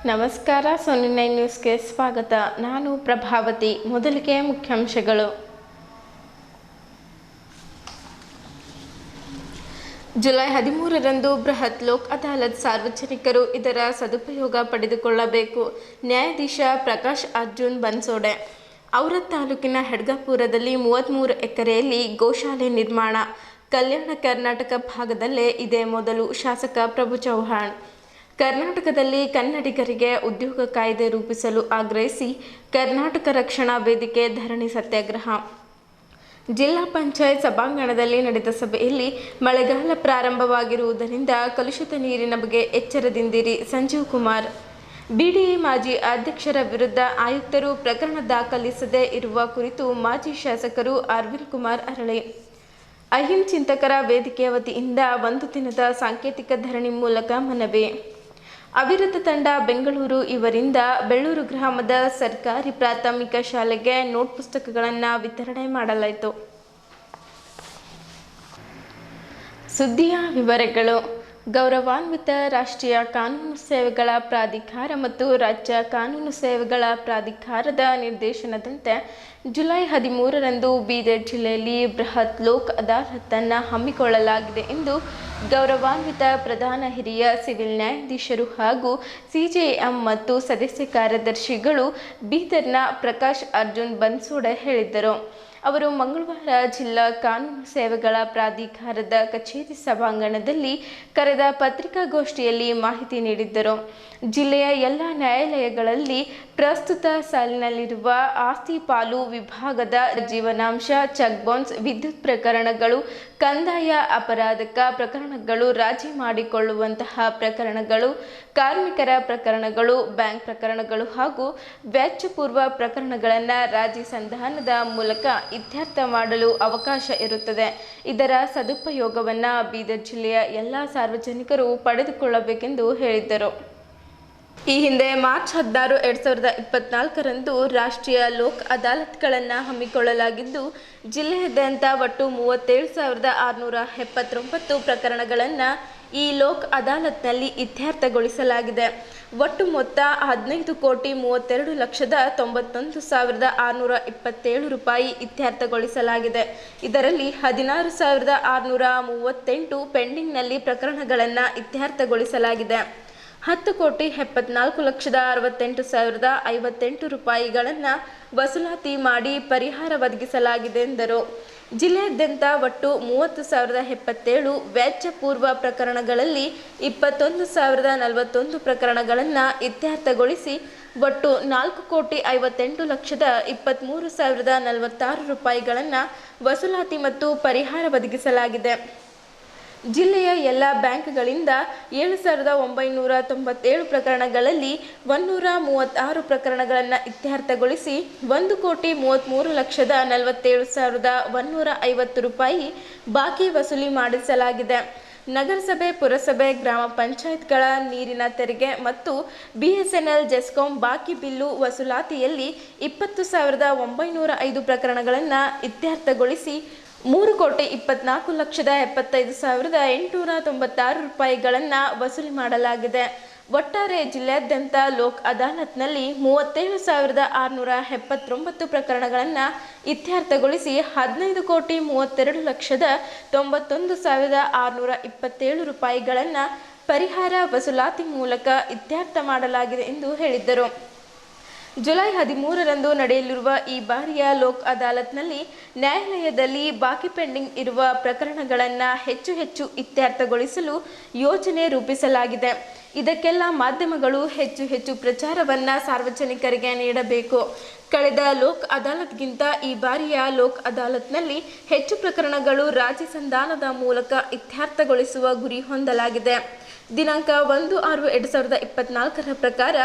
ನಮಸ್ಕಾರ. ಸೋನಿ 9 ನ್ಯೂಸ್ಗೆ ಸ್ವಾಗತ. ನಾನು ಪ್ರಭಾವತಿ. ಮೊದಲಿಗೆ ಮುಖ್ಯಾಂಶಗಳು. ಜುಲೈ 13ರಂದು ಬೃಹತ್ ಲೋಕ್ ಅದಾಲತ್. ಸಾರ್ವಜನಿಕರು ಇದರ ಸದುಪಯೋಗ ಪಡೆದುಕೊಳ್ಳಬೇಕು. ನ್ಯಾಯಾಧೀಶ ಪ್ರಕಾಶ್ ಅರ್ಜುನ್ ಬನ್ಸೋಡೆ. ಔರಾದ್ ತಾಲೂಕಿನ ಹೆಡ್ಗಾಪುರದಲ್ಲಿ 33 ಎಕರೆಯಲ್ಲಿ ಗೋಶಾಲೆ ನಿರ್ಮಾಣ. ಕಲ್ಯಾಣ ಕರ್ನಾಟಕ ಭಾಗದಲ್ಲೇ ಇದೇ ಮೊದಲು. ಶಾಸಕ ಪ್ರಭು ಚೌಹಾಣ್. ಕರ್ನಾಟಕದಲ್ಲಿ ಕನ್ನಡಿಗರಿಗೆ ಉದ್ಯೋಗ ಕಾಯ್ದೆ ರೂಪಿಸಲು ಆಗ್ರಹಿಸಿ ಕರ್ನಾಟಕ ರಕ್ಷಣಾ ವೇದಿಕೆ ಧರಣಿ ಸತ್ಯಾಗ್ರಹ. ಜಿಲ್ಲಾ ಪಂಚಾಯತ್ ಸಭಾಂಗಣದಲ್ಲಿ ನಡೆದ ಸಭೆಯಲ್ಲಿ ಮಳೆಗಾಲ ಪ್ರಾರಂಭವಾಗಿರುವುದರಿಂದ ಕಲುಷಿತ ನೀರಿನ ಬಗ್ಗೆ ಎಚ್ಚರದಿಂದಿರಿ. ಸಂಜೀವ್ ಕುಮಾರ್. ಬಿಡಿಎ ಮಾಜಿ ಅಧ್ಯಕ್ಷರ ವಿರುದ್ಧ ಆಯುಕ್ತರು ಪ್ರಕರಣ ದಾಖಲಿಸದೇ ಇರುವ ಕುರಿತು ಮಾಜಿ ಶಾಸಕರು ಅರ್ವಿಲ್ ಕುಮಾರ್ ಅರಳಿ. ಅಹಿಂ ಚಿಂತಕರ ವೇದಿಕೆಯ ವತಿಯಿಂದ 1 ದಿನದ ಸಾಂಕೇತಿಕ ಧರಣಿ ಮೂಲಕ ಮನವಿ. ಅವಿರತ ತಂಡ ಬೆಂಗಳೂರು. ಇವರಿಂದ ಬೆಳ್ಳೂರು ಗ್ರಾಮದ ಸರ್ಕಾರಿ ಪ್ರಾಥಮಿಕ ಶಾಲೆಗೆ ನೋಟ್ ಪುಸ್ತಕಗಳನ್ನು ವಿತರಣೆ ಮಾಡಲಾಯಿತು. ಸುದ್ದಿಯ ವಿವರಗಳು. ಗೌರವಾನ್ವಿತ ರಾಷ್ಟ್ರೀಯ ಕಾನೂನು ಸೇವೆಗಳ ಪ್ರಾಧಿಕಾರ ಮತ್ತು ರಾಜ್ಯ ಕಾನೂನು ಸೇವೆಗಳ ಪ್ರಾಧಿಕಾರದ ನಿರ್ದೇಶನದಂತೆ ಜುಲೈ 13ರಂದು ಬೀದರ್ ಜಿಲ್ಲೆಯಲ್ಲಿ ಬೃಹತ್ ಲೋಕ್ ಅದಾಲತನ್ನು ಹಮ್ಮಿಕೊಳ್ಳಲಾಗಿದೆ ಎಂದು ಗೌರವಾನ್ವಿತ ಪ್ರಧಾನ ಹಿರಿಯ ಸಿವಿಲ್ ನ್ಯಾಯಾಧೀಶರು ಹಾಗೂ ಸಿಜೆಎಂ ಮತ್ತು ಸದಸ್ಯ ಕಾರ್ಯದರ್ಶಿಗಳು ಬೀದರ್ನ ಪ್ರಕಾಶ್ ಅರ್ಜುನ್ ಬನ್ಸೋಡೆ ಹೇಳಿದ್ದರು. ಅವರು ಮಂಗಳವಾರ ಜಿಲ್ಲಾ ಕಾನೂನು ಸೇವೆಗಳ ಪ್ರಾಧಿಕಾರದ ಕಚೇರಿ ಸಭಾಂಗಣದಲ್ಲಿ ಕರೆದ ಪತ್ರಿಕಾಗೋಷ್ಠಿಯಲ್ಲಿ ಮಾಹಿತಿ ನೀಡಿದ್ದರು. ಜಿಲ್ಲೆಯ ಎಲ್ಲ ನ್ಯಾಯಾಲಯಗಳಲ್ಲಿ ಪ್ರಸ್ತುತ ಸಾಲಿನಲ್ಲಿರುವ ಆಸ್ತಿ ಪಾಲು ವಿಭಾಗದ ಜೀವನಾಂಶ, ಚೆಕ್ ಬೌನ್ಸ್, ವಿದ್ಯುತ್ ಪ್ರಕರಣಗಳು, ಕಂದಾಯ ಅಪರಾಧಕ ಪ್ರಕರಣಗಳು, ರಾಜಿ ಮಾಡಿಕೊಳ್ಳುವಂತಹ ಪ್ರಕರಣಗಳು, ಕಾರ್ಮಿಕರ ಪ್ರಕರಣಗಳು, ಬ್ಯಾಂಕ್ ಪ್ರಕರಣಗಳು ಹಾಗೂ ವೆಚ್ಚಪೂರ್ವ ಪ್ರಕರಣಗಳನ್ನು ರಾಜಿ ಸಂಧಾನದ ಮೂಲಕ ಇತ್ಯರ್ಥ ಮಾಡಲು ಅವಕಾಶ ಇರುತ್ತದೆ. ಇದರ ಸದುಪಯೋಗವನ್ನು ಬೀದರ್ ಜಿಲ್ಲೆಯ ಎಲ್ಲ ಸಾರ್ವಜನಿಕರು ಪಡೆದುಕೊಳ್ಳಬೇಕೆಂದು ಹೇಳಿದ್ದರು. ಈ ಹಿಂದೆ ಮಾರ್ಚ್ 16, 2024ರಂದು ರಾಷ್ಟ್ರೀಯ ಲೋಕ್ ಅದಾಲತ್ಗಳನ್ನು ಹಮ್ಮಿಕೊಳ್ಳಲಾಗಿದ್ದು, ಜಿಲ್ಲೆಯಾದ್ಯಂತ ಒಟ್ಟು 37,679 ಪ್ರಕರಣಗಳನ್ನು ಈ ಲೋಕ್ ಅದಾಲತ್ನಲ್ಲಿ ಇತ್ಯರ್ಥಗೊಳಿಸಲಾಗಿದೆ. ಒಟ್ಟು ಮೊತ್ತ 15,32,91,627 ರೂಪಾಯಿ ಇತ್ಯರ್ಥಗೊಳಿಸಲಾಗಿದೆ. ಇದರಲ್ಲಿ 16,638 ಪೆಂಡಿಂಗ್ನಲ್ಲಿ ಪ್ರಕರಣಗಳನ್ನು ಇತ್ಯರ್ಥಗೊಳಿಸಲಾಗಿದೆ. 10,74,68,058 ರೂಪಾಯಿಗಳನ್ನು ವಸೂಲಾತಿ ಮಾಡಿ ಪರಿಹಾರ ಒದಗಿಸಲಾಗಿದೆ ಎಂದರು. ಜಿಲ್ಲೆಯಾದ್ಯಂತ ಒಟ್ಟು 30,077 ವೆಚ್ಚ ಪೂರ್ವ ಪ್ರಕರಣಗಳಲ್ಲಿ 21,041 ಪ್ರಕರಣಗಳನ್ನು ಇತ್ಯರ್ಥಗೊಳಿಸಿ ಒಟ್ಟು 4,58,23,046 ರೂಪಾಯಿಗಳನ್ನು ವಸೂಲಾತಿ ಮತ್ತು ಪರಿಹಾರ ಒದಗಿಸಲಾಗಿದೆ. ಜಿಲ್ಲೆಯ ಎಲ್ಲ ಬ್ಯಾಂಕ್ಗಳಿಂದ 7,997 ಪ್ರಕರಣಗಳಲ್ಲಿ 136 ಪ್ರಕರಣಗಳನ್ನು ಇತ್ಯರ್ಥಗೊಳಿಸಿ 1,33,47,150 ರೂಪಾಯಿ ಬಾಕಿ ವಸೂಲಿ ಮಾಡಿಸಲಾಗಿದೆ. ನಗರಸಭೆ, ಪುರಸಭೆ, ಗ್ರಾಮ ಪಂಚಾಯತ್ಗಳ ನೀರಿನ ತೆರಿಗೆ ಮತ್ತು BSNL, ಜೆಸ್ಕಾಂ ಬಾಕಿ ಬಿಲ್ಲು ವಸೂಲಾತಿಯಲ್ಲಿ 20,905 ಪ್ರಕರಣಗಳನ್ನು ಇತ್ಯರ್ಥಗೊಳಿಸಿ 3,24,75,896 ರೂಪಾಯಿಗಳನ್ನು ವಸೂಲಿ ಮಾಡಲಾಗಿದೆ. ಒಟ್ಟಾರೆ ಜಿಲ್ಲೆಯಾದ್ಯಂತ ಲೋಕ್ ಅದಾಲತ್ನಲ್ಲಿ 37,679 ಪ್ರಕರಣಗಳನ್ನು ಇತ್ಯರ್ಥಗೊಳಿಸಿ 15,32,91,627 ರೂಪಾಯಿಗಳನ್ನು ಪರಿಹಾರ ವಸೂಲಾತಿ ಮೂಲಕ ಇತ್ಯರ್ಥ ಮಾಡಲಾಗಿದೆ ಎಂದು ಹೇಳಿದ್ದರು. ಜುಲೈ 13ರಂದು ನಡೆಯಲಿರುವ ಈ ಬಾರಿಯ ಲೋಕ್ ಅದಾಲತ್ನಲ್ಲಿ ನ್ಯಾಯಾಲಯದಲ್ಲಿ ಬಾಕಿ ಪೆಂಡಿಂಗ್ ಇರುವ ಪ್ರಕರಣಗಳನ್ನು ಹೆಚ್ಚು ಇತ್ಯರ್ಥಗೊಳಿಸಲು ಯೋಜನೆ ರೂಪಿಸಲಾಗಿದೆ. ಇದಕ್ಕೆಲ್ಲ ಮಾಧ್ಯಮಗಳು ಹೆಚ್ಚು ಪ್ರಚಾರವನ್ನು ಸಾರ್ವಜನಿಕರಿಗೆ ನೀಡಬೇಕು. ಕಳೆದ ಲೋಕ್ ಅದಾಲತ್ಗಿಂತ ಈ ಬಾರಿಯ ಲೋಕ್ ಅದಾಲತ್ನಲ್ಲಿ ಹೆಚ್ಚು ಪ್ರಕರಣಗಳು ರಾಜಿ ಸಂಧಾನದ ಮೂಲಕ ಇತ್ಯರ್ಥಗೊಳಿಸುವ ಗುರಿ ಹೊಂದಲಾಗಿದೆ. ದಿನಾಂಕ 1/6/2024 ಪ್ರಕಾರ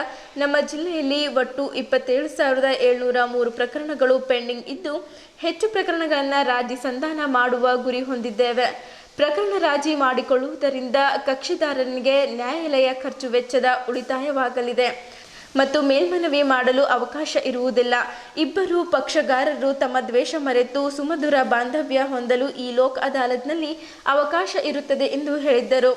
ನಮ್ಮ ಜಿಲ್ಲೆಯಲ್ಲಿ ಒಟ್ಟು 27,703 ಪ್ರಕರಣಗಳು ಪೆಂಡಿಂಗ್ ಇದ್ದು, ಹೆಚ್ಚು ಪ್ರಕರಣಗಳನ್ನು ರಾಜಿ ಸಂಧಾನ ಮಾಡುವ ಗುರಿ ಹೊಂದಿದ್ದೇವೆ. ಪ್ರಕರಣ ರಾಜಿ ಮಾಡಿಕೊಳ್ಳುವುದರಿಂದ ಕಕ್ಷಿದಾರನಿಗೆ ನ್ಯಾಯಾಲಯ ಖರ್ಚು ವೆಚ್ಚದ ಉಳಿತಾಯವಾಗಲಿದೆ ಮತ್ತು ಮೇಲ್ಮನವಿ ಮಾಡಲು ಅವಕಾಶ ಇರುವುದಿಲ್ಲ. ಇಬ್ಬರು ಪಕ್ಷಗಾರರು ತಮ್ಮ ದ್ವೇಷ ಮರೆತು ಸುಮಧುರ ಬಾಂಧವ್ಯ ಹೊಂದಲು ಈ ಲೋಕ್ ಅದಾಲತ್ನಲ್ಲಿ ಅವಕಾಶ ಇರುತ್ತದೆ ಎಂದು ಹೇಳಿದ್ದರು.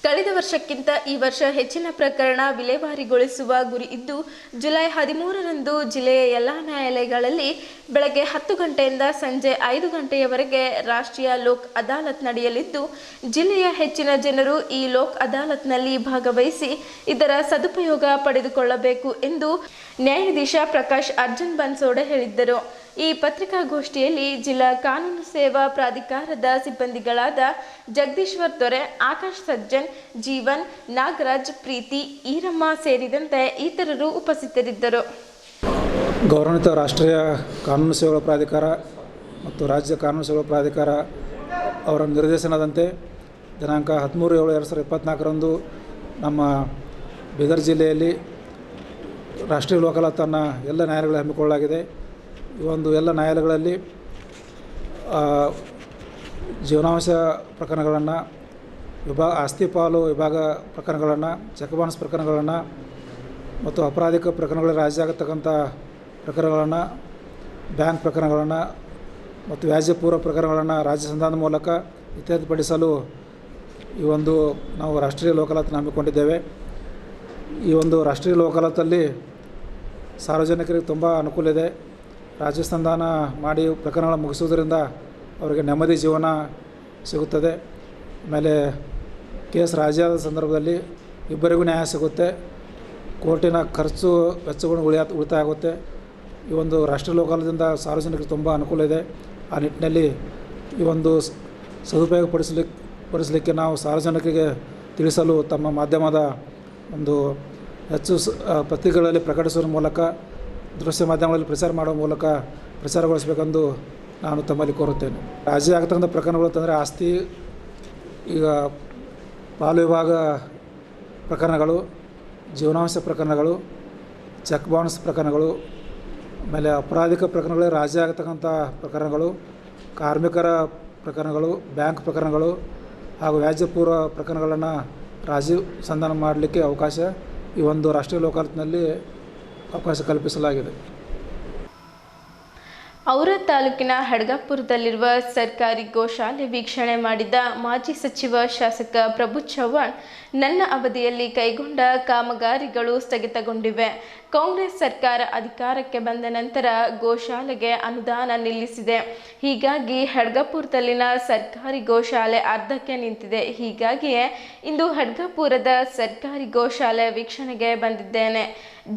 ಕಳೆದ ವರ್ಷಕ್ಕಿಂತ ಈ ವರ್ಷ ಹೆಚ್ಚಿನ ಪ್ರಕರಣ ವಿಲೇವಾರಿಗೊಳಿಸುವ ಗುರಿ ಇದ್ದು, ಜುಲೈ 13ರಂದು ಜಿಲ್ಲೆಯ ಎಲ್ಲ ನ್ಯಾಯಾಲಯಗಳಲ್ಲಿ ಬೆಳಗ್ಗೆ 10 ಗಂಟೆಯಿಂದ ಸಂಜೆ 5 ಗಂಟೆಯವರೆಗೆ ರಾಷ್ಟ್ರೀಯ ಲೋಕ್ ಅದಾಲತ್ ನಡೆಯಲಿದ್ದು, ಜಿಲ್ಲೆಯ ಹೆಚ್ಚಿನ ಜನರು ಈ ಲೋಕ್ ಅದಾಲತ್ನಲ್ಲಿ ಭಾಗವಹಿಸಿ ಇದರ ಸದುಪಯೋಗ ಪಡೆದುಕೊಳ್ಳಬೇಕು ಎಂದು ನ್ಯಾಯಾಧೀಶ ಪ್ರಕಾಶ್ ಅರ್ಜುನ್ ಬನ್ಸೋಡೆ ಹೇಳಿದ್ದರು. ಈ ಪತ್ರಿಕಾಗೋಷ್ಠಿಯಲ್ಲಿ ಜಿಲ್ಲಾ ಕಾನೂನು ಸೇವಾ ಪ್ರಾಧಿಕಾರದ ಸಿಬ್ಬಂದಿಗಳಾದ ಜಗದೀಶ್ವರ್ ದೊರೆ, ಆಕಾಶ್ ಸಜ್ಜನ್, ಜೀವನ್, ನಾಗರಾಜ್, ಪ್ರೀತಿ, ಈರಮ್ಮ ಸೇರಿದಂತೆ ಇತರರು ಉಪಸ್ಥಿತರಿದ್ದರು. ಗೌರವಾನ್ವಿತ ರಾಷ್ಟ್ರೀಯ ಕಾನೂನು ಸೇವೆಗಳ ಪ್ರಾಧಿಕಾರ ಮತ್ತು ರಾಜ್ಯ ಕಾನೂನು ಸೇವೆಗಳ ಪ್ರಾಧಿಕಾರ ಅವರ ನಿರ್ದೇಶನದಂತೆ ದಿನಾಂಕ 13/7/2024ರಂದು ನಮ್ಮ ಬೀದರ್ ಜಿಲ್ಲೆಯಲ್ಲಿ ರಾಷ್ಟ್ರೀಯ ಲೋಕ್ ಅದಾಲತನ್ನು ಎಲ್ಲ ನ್ಯಾಯಾಲಯಗಳಲ್ಲಿ ಹಮ್ಮಿಕೊಳ್ಳಲಾಗಿದೆ. ಈ ಒಂದು ಎಲ್ಲ ನ್ಯಾಯಾಲಯಗಳಲ್ಲಿ ಜೀವನಾಂಶ ಪ್ರಕರಣಗಳನ್ನು, ಆಸ್ತಿ ಪಾಲು ವಿಭಾಗ ಪ್ರಕರಣಗಳನ್ನು, ಚೆಕ್ ಬೌನ್ಸ್ ಪ್ರಕರಣಗಳನ್ನು ಮತ್ತು ಅಪರಾಧಿಕ ಪ್ರಕರಣಗಳಲ್ಲಿ ರಾಜಿ ಆಗತಕ್ಕಂಥ ಪ್ರಕರಣಗಳನ್ನು, ಬ್ಯಾಂಕ್ ಪ್ರಕರಣಗಳನ್ನು ಮತ್ತು ವ್ಯಾಜ್ಯಪೂರ್ವ ಪ್ರಕರಣಗಳನ್ನು ರಾಜ್ಯ ಸಂಧಾನದ ಮೂಲಕ ಇತ್ಯರ್ಥಪಡಿಸಲು ಈ ಒಂದು ನಾವು ರಾಷ್ಟ್ರೀಯ ಲೋಕ್ ಅದಾಲತನ್ನು ಹಮ್ಮಿಕೊಂಡಿದ್ದೇವೆ. ಈ ಒಂದು ರಾಷ್ಟ್ರೀಯ ಲೋಕ್ ಅದಾಲತಲ್ಲಿ ಸಾರ್ವಜನಿಕರಿಗೆ ತುಂಬ ಅನುಕೂಲ ಇದೆ. ರಾಜ್ಯ ಸಂಧಾನ ಮಾಡಿ ಪ್ರಕರಣಗಳ ಮುಗಿಸುವುದರಿಂದ ಅವರಿಗೆ ನೆಮ್ಮದಿ ಜೀವನ ಸಿಗುತ್ತದೆ. ಆಮೇಲೆ ಕೇಸ್ ರಾಜಿಯಾದ ಸಂದರ್ಭದಲ್ಲಿ ಇಬ್ಬರಿಗೂ ನ್ಯಾಯ ಸಿಗುತ್ತೆ. ಕೋರ್ಟಿನ ಖರ್ಚು ವೆಚ್ಚಗಳು ಉಳಿತಾಯ ಆಗುತ್ತೆ. ಈ ಒಂದು ರಾಷ್ಟ್ರೀಯ ಲೋಕ್ ಅದಾಲತ್ದಿಂದ ಸಾರ್ವಜನಿಕರಿಗೆ ತುಂಬ ಅನುಕೂಲ ಇದೆ. ಆ ನಿಟ್ಟಿನಲ್ಲಿ ಈ ಒಂದು ಸದುಪಯೋಗ ಪಡಿಸಲಿಕ್ಕೆ ನಾವು ಸಾರ್ವಜನಿಕರಿಗೆ ತಿಳಿಸಲು ತಮ್ಮ ಮಾಧ್ಯಮದ ಒಂದು ಹೆಚ್ಚು ಪತ್ರಿಕೆಗಳಲ್ಲಿ ಪ್ರಕಟಿಸುವ ಮೂಲಕ, ದೃಶ್ಯ ಮಾಧ್ಯಮಗಳಲ್ಲಿ ಪ್ರಚಾರ ಮಾಡುವ ಮೂಲಕ ಪ್ರಚಾರಗೊಳಿಸಬೇಕೆಂದು ನಾನು ತಮ್ಮಲ್ಲಿ ಕೋರುತ್ತೇನೆ. ರಾಜಿ ಆಗ್ತಕ್ಕಂಥ ಪ್ರಕರಣಗಳು ಅಂತಂದರೆ ಆಸ್ತಿ, ಈಗ ಪಾಲು ವಿಭಾಗ ಪ್ರಕರಣಗಳು, ಜೀವನಾಂಶ ಪ್ರಕರಣಗಳು, ಚೆಕ್ ಬೌನ್ಸ್ ಪ್ರಕರಣಗಳು, ಆಮೇಲೆ ಅಪರಾಧಿಕ ಪ್ರಕರಣಗಳಲ್ಲಿ ರಾಜಿ ಆಗತಕ್ಕಂಥ ಪ್ರಕರಣಗಳು, ಕಾರ್ಮಿಕರ ಪ್ರಕರಣಗಳು, ಬ್ಯಾಂಕ್ ಪ್ರಕರಣಗಳು ಹಾಗೂ ವ್ಯಾಜ್ಯಪೂರ್ವ ಪ್ರಕರಣಗಳನ್ನು ರಾಜಿ ಸಂಧಾನ ಮಾಡಲಿಕ್ಕೆ ಅವಕಾಶ ಈ ಒಂದು ರಾಷ್ಟ್ರೀಯ ಲೋಕ್ ಅದಾಲತ್ನಲ್ಲಿ ಅವಕಾಶ ಕಲ್ಪಿಸಲಾಗಿದೆ. ಔರಾದ್ ತಾಲೂಕಿನ ಹಡ್ಗಾಪುರದಲ್ಲಿರುವ ಸರ್ಕಾರಿ ಗೋಶಾಲೆ ವೀಕ್ಷಣೆ ಮಾಡಿದ ಮಾಜಿ ಸಚಿವ ಶಾಸಕ ಪ್ರಭು ಚವ್ಹಾಣ್, ನನ್ನ ಅವಧಿಯಲ್ಲಿ ಕೈಗೊಂಡ ಕಾಮಗಾರಿಗಳು ಸ್ಥಗಿತಗೊಂಡಿವೆ. ಕಾಂಗ್ರೆಸ್ ಸರ್ಕಾರ ಅಧಿಕಾರಕ್ಕೆ ಬಂದ ನಂತರ ಗೋಶಾಲೆಗೆ ಅನುದಾನ ನಿಲ್ಲಿಸಿದೆ. ಹೀಗಾಗಿ ಹಡ್ಗಾಪುರದಲ್ಲಿನ ಸರ್ಕಾರಿ ಗೋಶಾಲೆ ಅರ್ಧಕ್ಕೆ ನಿಂತಿದೆ. ಹೀಗಾಗಿಯೇ ಇಂದು ಹಡ್ಗಾಪುರದ ಸರ್ಕಾರಿ ಗೋಶಾಲೆ ವೀಕ್ಷಣೆಗೆ ಬಂದಿದ್ದೇನೆ.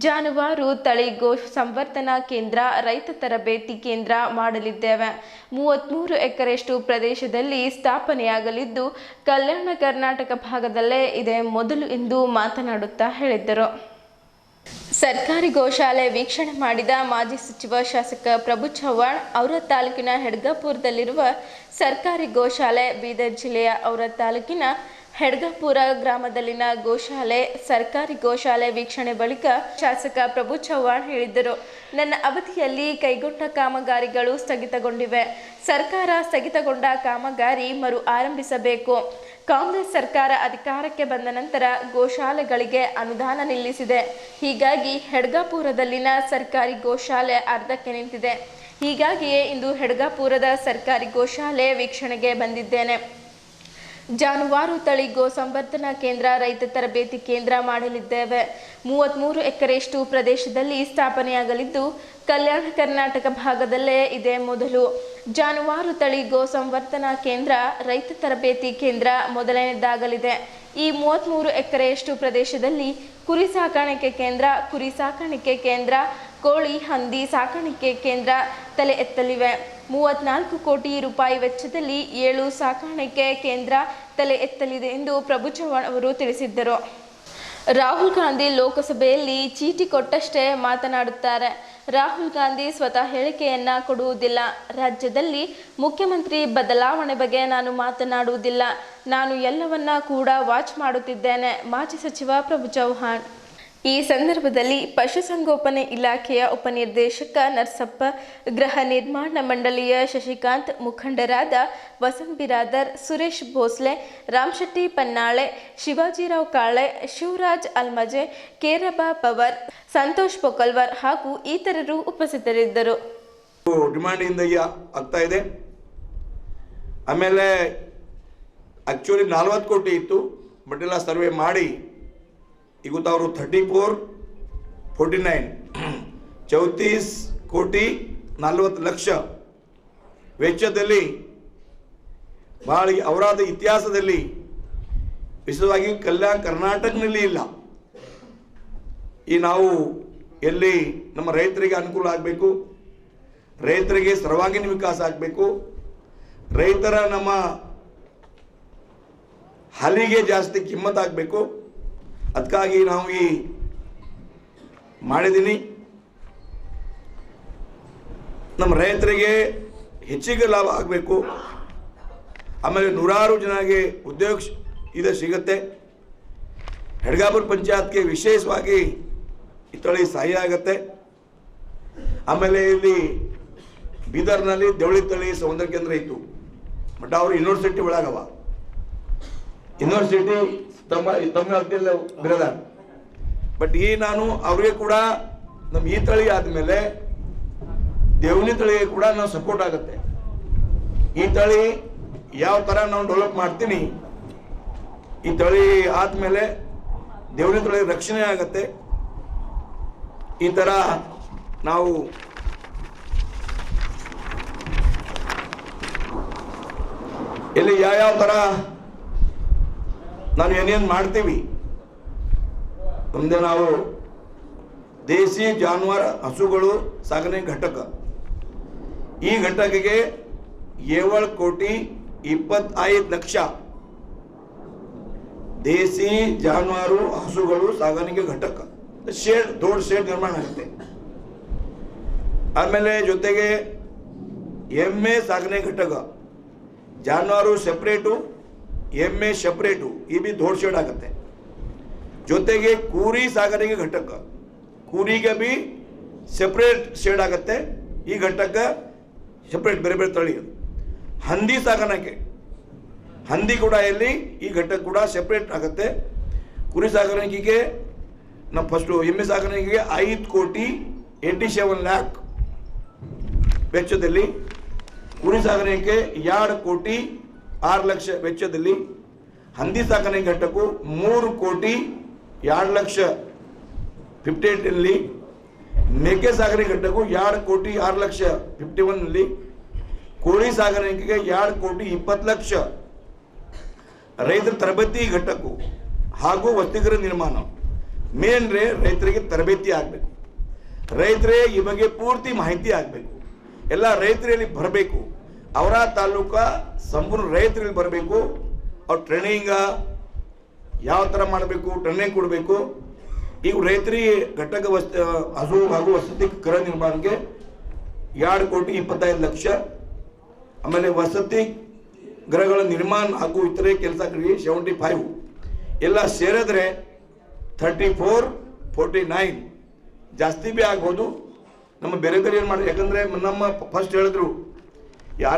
ಜಾನುವಾರು ತಳಿ ಗೋ ಸಂವರ್ಧನಾ ಕೇಂದ್ರ, ರೈತ ತರಬೇತಿ ಕೇಂದ್ರ ಮಾಡಲಿದ್ದೇವೆ. 33 ಎಕರೆಯಷ್ಟು ಪ್ರದೇಶದಲ್ಲಿ ಸ್ಥಾಪನೆಯಾಗಲಿದ್ದು, ಕಲ್ಯಾಣ ಕರ್ನಾಟಕ ಭಾಗದಲ್ಲೇ ಇದೇ ಮೊದಲು ಎಂದು ಮಾತನಾಡುತ್ತಾ ಹೇಳಿದ್ದರು. ಸರ್ಕಾರಿ ಗೋಶಾಲೆ ವೀಕ್ಷಣೆ ಮಾಡಿದ ಮಾಜಿ ಸಚಿವ ಶಾಸಕ ಪ್ರಭು ಚವ್ಹಾಣ್, ಔರಾದ್ ತಾಲೂಕಿನ ಹೆಡ್ಗಾಪುರದಲ್ಲಿರುವ ಸರ್ಕಾರಿ ಗೋಶಾಲೆ, ಬೀದರ್ ಜಿಲ್ಲೆಯ ಔರಾದ್ ತಾಲೂಕಿನ ಹೆಡ್ಗಾಪುರ ಗ್ರಾಮದಲ್ಲಿನ ಗೋಶಾಲೆ, ಸರ್ಕಾರಿ ಗೋಶಾಲೆ ವೀಕ್ಷಣೆ ಬಳಿಕ ಶಾಸಕ ಪ್ರಭು ಚವ್ಹಾಣ್ ಹೇಳಿದ್ದರು. ನನ್ನ ಅವಧಿಯಲ್ಲಿ ಕೈಗೊಂಡ ಕಾಮಗಾರಿಗಳು ಸ್ಥಗಿತಗೊಂಡಿವೆ. ಸರ್ಕಾರ ಸ್ಥಗಿತಗೊಂಡ ಕಾಮಗಾರಿ ಮರು ಆರಂಭಿಸಬೇಕು. ಕಾಂಗ್ರೆಸ್ ಸರ್ಕಾರ ಅಧಿಕಾರಕ್ಕೆ ಬಂದ ನಂತರ ಗೋಶಾಲೆಗಳಿಗೆ ಅನುದಾನ ನಿಲ್ಲಿಸಿದೆ. ಹೀಗಾಗಿ ಹೆಡ್ಗಾಪುರದಲ್ಲಿನ ಸರ್ಕಾರಿ ಗೋಶಾಲೆ ಅರ್ಧಕ್ಕೆ ನಿಂತಿದೆ. ಹೀಗಾಗಿಯೇ ಇಂದು ಹೆಡ್ಗಾಪುರದ ಸರ್ಕಾರಿ ಗೋಶಾಲೆ ವೀಕ್ಷಣೆಗೆ ಬಂದಿದ್ದೇನೆ. ಜಾನುವಾರು ತಳಿ ಗೋ ಸಂವರ್ಧನಾ ಕೇಂದ್ರ, ರೈತ ತರಬೇತಿ ಕೇಂದ್ರ ಮಾಡಲಿದ್ದೇವೆ. 33 ಎಕರೆಯಷ್ಟು ಪ್ರದೇಶದಲ್ಲಿ ಸ್ಥಾಪನೆಯಾಗಲಿದ್ದು, ಕಲ್ಯಾಣ ಕರ್ನಾಟಕ ಭಾಗದಲ್ಲೇ ಇದೇ ಮೊದಲು. ಜಾನುವಾರು ತಳಿ ಗೋ ಸಂವರ್ಧನಾ ಕೇಂದ್ರ, ರೈತ ತರಬೇತಿ ಕೇಂದ್ರ ಮೊದಲನೇದಾಗಲಿದೆ. ಈ 33 ಎಕರೆಯಷ್ಟು ಪ್ರದೇಶದಲ್ಲಿ ಕುರಿ ಸಾಕಾಣಿಕೆ ಕೇಂದ್ರ, ಕುರಿ ಸಾಕಾಣಿಕೆ ಕೇಂದ್ರ, ಕೋಳಿ ಹಂದಿ ಸಾಕಾಣಿಕೆ ಕೇಂದ್ರ ತಲೆ ಎತ್ತಲಿವೆ. 34 ಕೋಟಿ ರೂಪಾಯಿ ವೆಚ್ಚದಲ್ಲಿ 7 ಸಾಕಾಣಿಕೆ ಕೇಂದ್ರ ತಲೆ ಎತ್ತಲಿದೆ ಎಂದು ಪ್ರಭು ಚವ್ಹಾಣ್ ಅವರು ತಿಳಿಸಿದ್ದರು. ರಾಹುಲ್ ಗಾಂಧಿ ಲೋಕಸಭೆಯಲ್ಲಿ ಚೀಟಿ ಕೊಟ್ಟಷ್ಟೇ ಮಾತನಾಡುತ್ತಾರೆ. ರಾಹುಲ್ ಗಾಂಧಿ ಸ್ವತಃ ಹೇಳಿಕೆಯನ್ನ ಕೊಡುವುದಿಲ್ಲ. ರಾಜ್ಯದಲ್ಲಿ ಮುಖ್ಯಮಂತ್ರಿ ಬದಲಾವಣೆ ಬಗ್ಗೆ ನಾನು ಮಾತನಾಡುವುದಿಲ್ಲ. ನಾನು ಎಲ್ಲವನ್ನ ಕೂಡ ವಾಚ್ ಮಾಡುತ್ತಿದ್ದೇನೆ. ಮಾಜಿ ಸಚಿವ ಪ್ರಭು ಚವ್ಹಾಣ್ ಈ ಸಂದರ್ಭದಲ್ಲಿ ಪಶುಸಂಗೋಪನೆ ಇಲಾಖೆಯ ಉಪನಿರ್ದೇಶಕ ನರಸಪ್ಪ, ಗೃಹ ನಿರ್ಮಾಣ ಮಂಡಳಿಯ ಶಶಿಕಾಂತ್, ಮುಖಂಡರಾದ ವಸಂತ್ ಬಿರಾದರ್, ಸುರೇಶ್ ಭೋಸ್ಲೆ, ರಾಮಶೆಟ್ಟಿ ಪನ್ನಾಳೆ, ಶಿವಾಜಿರಾವ್ ಕಾಳೆ, ಶಿವರಾಜ್ ಅಲ್ಮಜೆ, ಕೇರಬಾ ಪವರ್, ಸಂತೋಷ್ ಪೊಕಲ್ವರ್ ಹಾಗೂ ಇತರರು ಉಪಸ್ಥಿತರಿದ್ದರು. ಡಿಮಾಂಡಿಂದ ಆಗ್ತಾ ಇದೆ. ಆಮೇಲೆ ಆಕ್ಚುಲಿ 40 ಕೋಟಿ ಇತ್ತು, ಮಟ್ಟೆಲ್ಲ ಸರ್ವೆ ಮಾಡಿ ಇವತ್ತು ಅವರು 3449 34,40,00,000 ವೆಚ್ಚದಲ್ಲಿ ಭಾಳ ಅವರಾದ ಇತಿಹಾಸದಲ್ಲಿ ವಿಶೇಷವಾಗಿ ಕಲ್ಯಾಣ ಕರ್ನಾಟಕದಲ್ಲಿ ಇಲ್ಲ. ಈ ನಾವು ಎಲ್ಲಿ ನಮ್ಮ ರೈತರಿಗೆ ಅನುಕೂಲ ಆಗಬೇಕು, ರೈತರಿಗೆ ಸರ್ವಾಂಗೀಣ ವಿಕಾಸ ಆಗಬೇಕು, ರೈತರ ನಮ್ಮ ಹಲ್ಲಿಗೆ ಜಾಸ್ತಿ ಕಿಮ್ಮತ್ ಆಗಬೇಕು, ಅದಕ್ಕಾಗಿ ನಾವು ಈ ಮಾಡಿದ್ದೀನಿ. ನಮ್ಮ ರೈತರಿಗೆ ಹೆಚ್ಚಿಗೆ ಲಾಭ ಆಗಬೇಕು, ಆಮೇಲೆ ನೂರಾರು ಜನರಿಗೆ ಉದ್ಯೋಗ ಇದು ಸಿಗುತ್ತೆ. ಹೆಡ್ಗಾಪುರ ಪಂಚಾಯತ್ಗೆ ವಿಶೇಷವಾಗಿ ಈ ತಳಿ ಸಹಾಯ ಆಗುತ್ತೆ. ಆಮೇಲೆ ಇಲ್ಲಿ ಬೀದರ್ನಲ್ಲಿ ದೇವಳಿ ತಳಿ ಸೌಂದರ್ಯ ಕೇಂದ್ರ ಇತ್ತು, ಬಟ್ ಅವರು ಯೂನಿವರ್ಸಿಟಿ ಒಳಗವ, ಯೂನಿವರ್ಸಿಟಿ ತಮ್ಮ ಹತ್ತಿರ ಬಿರದ. ಬಟ್ ಈ ನಾನು ಅವ್ರಿಗೆ ಕೂಡ ನಮ್ಮ ಈ ತಳಿ ಆದಮೇಲೆ ದೇವನಿ ತಳಿಗೆ ಕೂಡ ನಾವು ಸಪೋರ್ಟ್ ಆಗುತ್ತೆ. ಈ ತಳಿ ಯಾವ ಥರ ನಾವು ಡೆವಲಪ್ ಮಾಡ್ತೀನಿ, ಈ ತಳಿ ಆದಮೇಲೆ ದೇವನಿ ತಳಿ ರಕ್ಷಣೆ ಆಗುತ್ತೆ. ಈ ಥರ ನಾವು ಇಲ್ಲಿ ಯಾವ ಥರ ನಾನು ಏನೇನು ಮಾಡ್ತೀವಿ ನಮ್ದೇ. ನಾವು ದೇಸಿ ಜಾನುವಾರು ಹಸುಗಳು ಸಾಗಣೆ ಘಟಕ, ಈ ಘಟಕಕ್ಕೆ 7,25,00,000 ದೇಸಿ ಜಾನುವಾರು ಹಸುಗಳು ಸಾಗಾಣಿಕೆ ಘಟಕ ಶೇಡ್, ದೊಡ್ಡ ಶೇಡ್ ನಿರ್ಮಾಣ ಆಗುತ್ತೆ. ಆಮೇಲೆ ಜೊತೆಗೆ ಎಮ್ಮೆ ಸಾಗಣೆ ಘಟಕ, ಜಾನುವಾರು ಸೆಪ್ರೇಟು, ಎಮ್ಮೆ ಸೆಪ್ರೇಟು, ಈ ಬಿ ದೊಡ್ಡ ಶೇಡ್ ಆಗುತ್ತೆ. ಜೊತೆಗೆ ಕೂರಿ ಸಾಗಾಣಿಕೆ ಘಟಕ, ಕೂರಿಗೆ ಬಿ ಸೆಪ್ರೇಟ್ ಶೇಡ್ ಆಗುತ್ತೆ. ಈ ಘಟಕ ಸೆಪ್ರೇಟ್ ಬೇರೆ ಬೇರೆ ತಳಿ. ಹಂದಿ ಸಾಗಾಣಿಕೆ, ಹಂದಿ ಕೂಡ ಇಲ್ಲಿ ಈ ಘಟಕ ಕೂಡ ಸೆಪ್ರೇಟ್ ಆಗುತ್ತೆ. ಕುರಿ ಸಾಗಾಣಿಕೆಗೆ ನಾವು ಫಸ್ಟು ಎಮ್ಮೆ ಸಾಗಾಣಿಕೆಗೆ 5,87,00,000 ವೆಚ್ಚದಲ್ಲಿ, ಕುರಿ ಸಾಗಾಣಿಕೆ 2,06,00,000 ವೆಚ್ಚದಲ್ಲಿ, ಹಂದಿ ಸಾಗಾಣಿಕೆ ಘಟಕವು 3,02,58,000 ಮೇಕೆ ಸಾಗಾಣಿಕೆ ಘಟಕವು 2,06,51,000 ಕೋಳಿ ಸಾಗಾಣಿಕೆಗೆ 2,20,00,000 ರೈತರ ತರಬೇತಿ ಘಟಕ ಹಾಗೂ ವಸತಿಗೃಹ ನಿರ್ಮಾಣ. ಮೇನ್ ರೈತರಿಗೆ ತರಬೇತಿ ಆಗಬೇಕು, ರೈತರೇ ಈ ಬಗ್ಗೆ ಪೂರ್ತಿ ಮಾಹಿತಿ ಆಗಬೇಕು, ಎಲ್ಲ ರೈತರಲ್ಲಿ ಬರಬೇಕು. ಅವರ ತಾಲೂಕಾ ಸಂಪೂರ್ಣ ರೈತರಲ್ಲಿ ಬರಬೇಕು. ಅವ್ರ ಟ್ರೈನಿಂಗ ಯಾವ ಥರ ಮಾಡಬೇಕು, ಟ್ರೈನಿಂಗ್ ಕೊಡಬೇಕು. ಈಗ ರೈತರಿಗೆ ಘಟಕ ಹಸು ಹಾಗೂ ವಸತಿ ಗೃಹ ನಿರ್ಮಾಣಕ್ಕೆ 2,25,00,000. ಆಮೇಲೆ ವಸತಿ ಗೃಹಗಳ ನಿರ್ಮಾಣ ಹಾಗೂ ಇತರೆ ಕೆಲಸಗಳಿಗೆ 75 ಎಲ್ಲ ಸೇರಿದ್ರೆ 34,49 ಜಾಸ್ತಿ ಬಿ ಆಗ್ಬೋದು. ನಮ್ಮ ಬೇರೆ ಬೇರೆ ಏನು ಮಾಡಿ, ಯಾಕಂದರೆ ನಮ್ಮ ಫಸ್ಟ್ ಹೇಳಿದ್ರು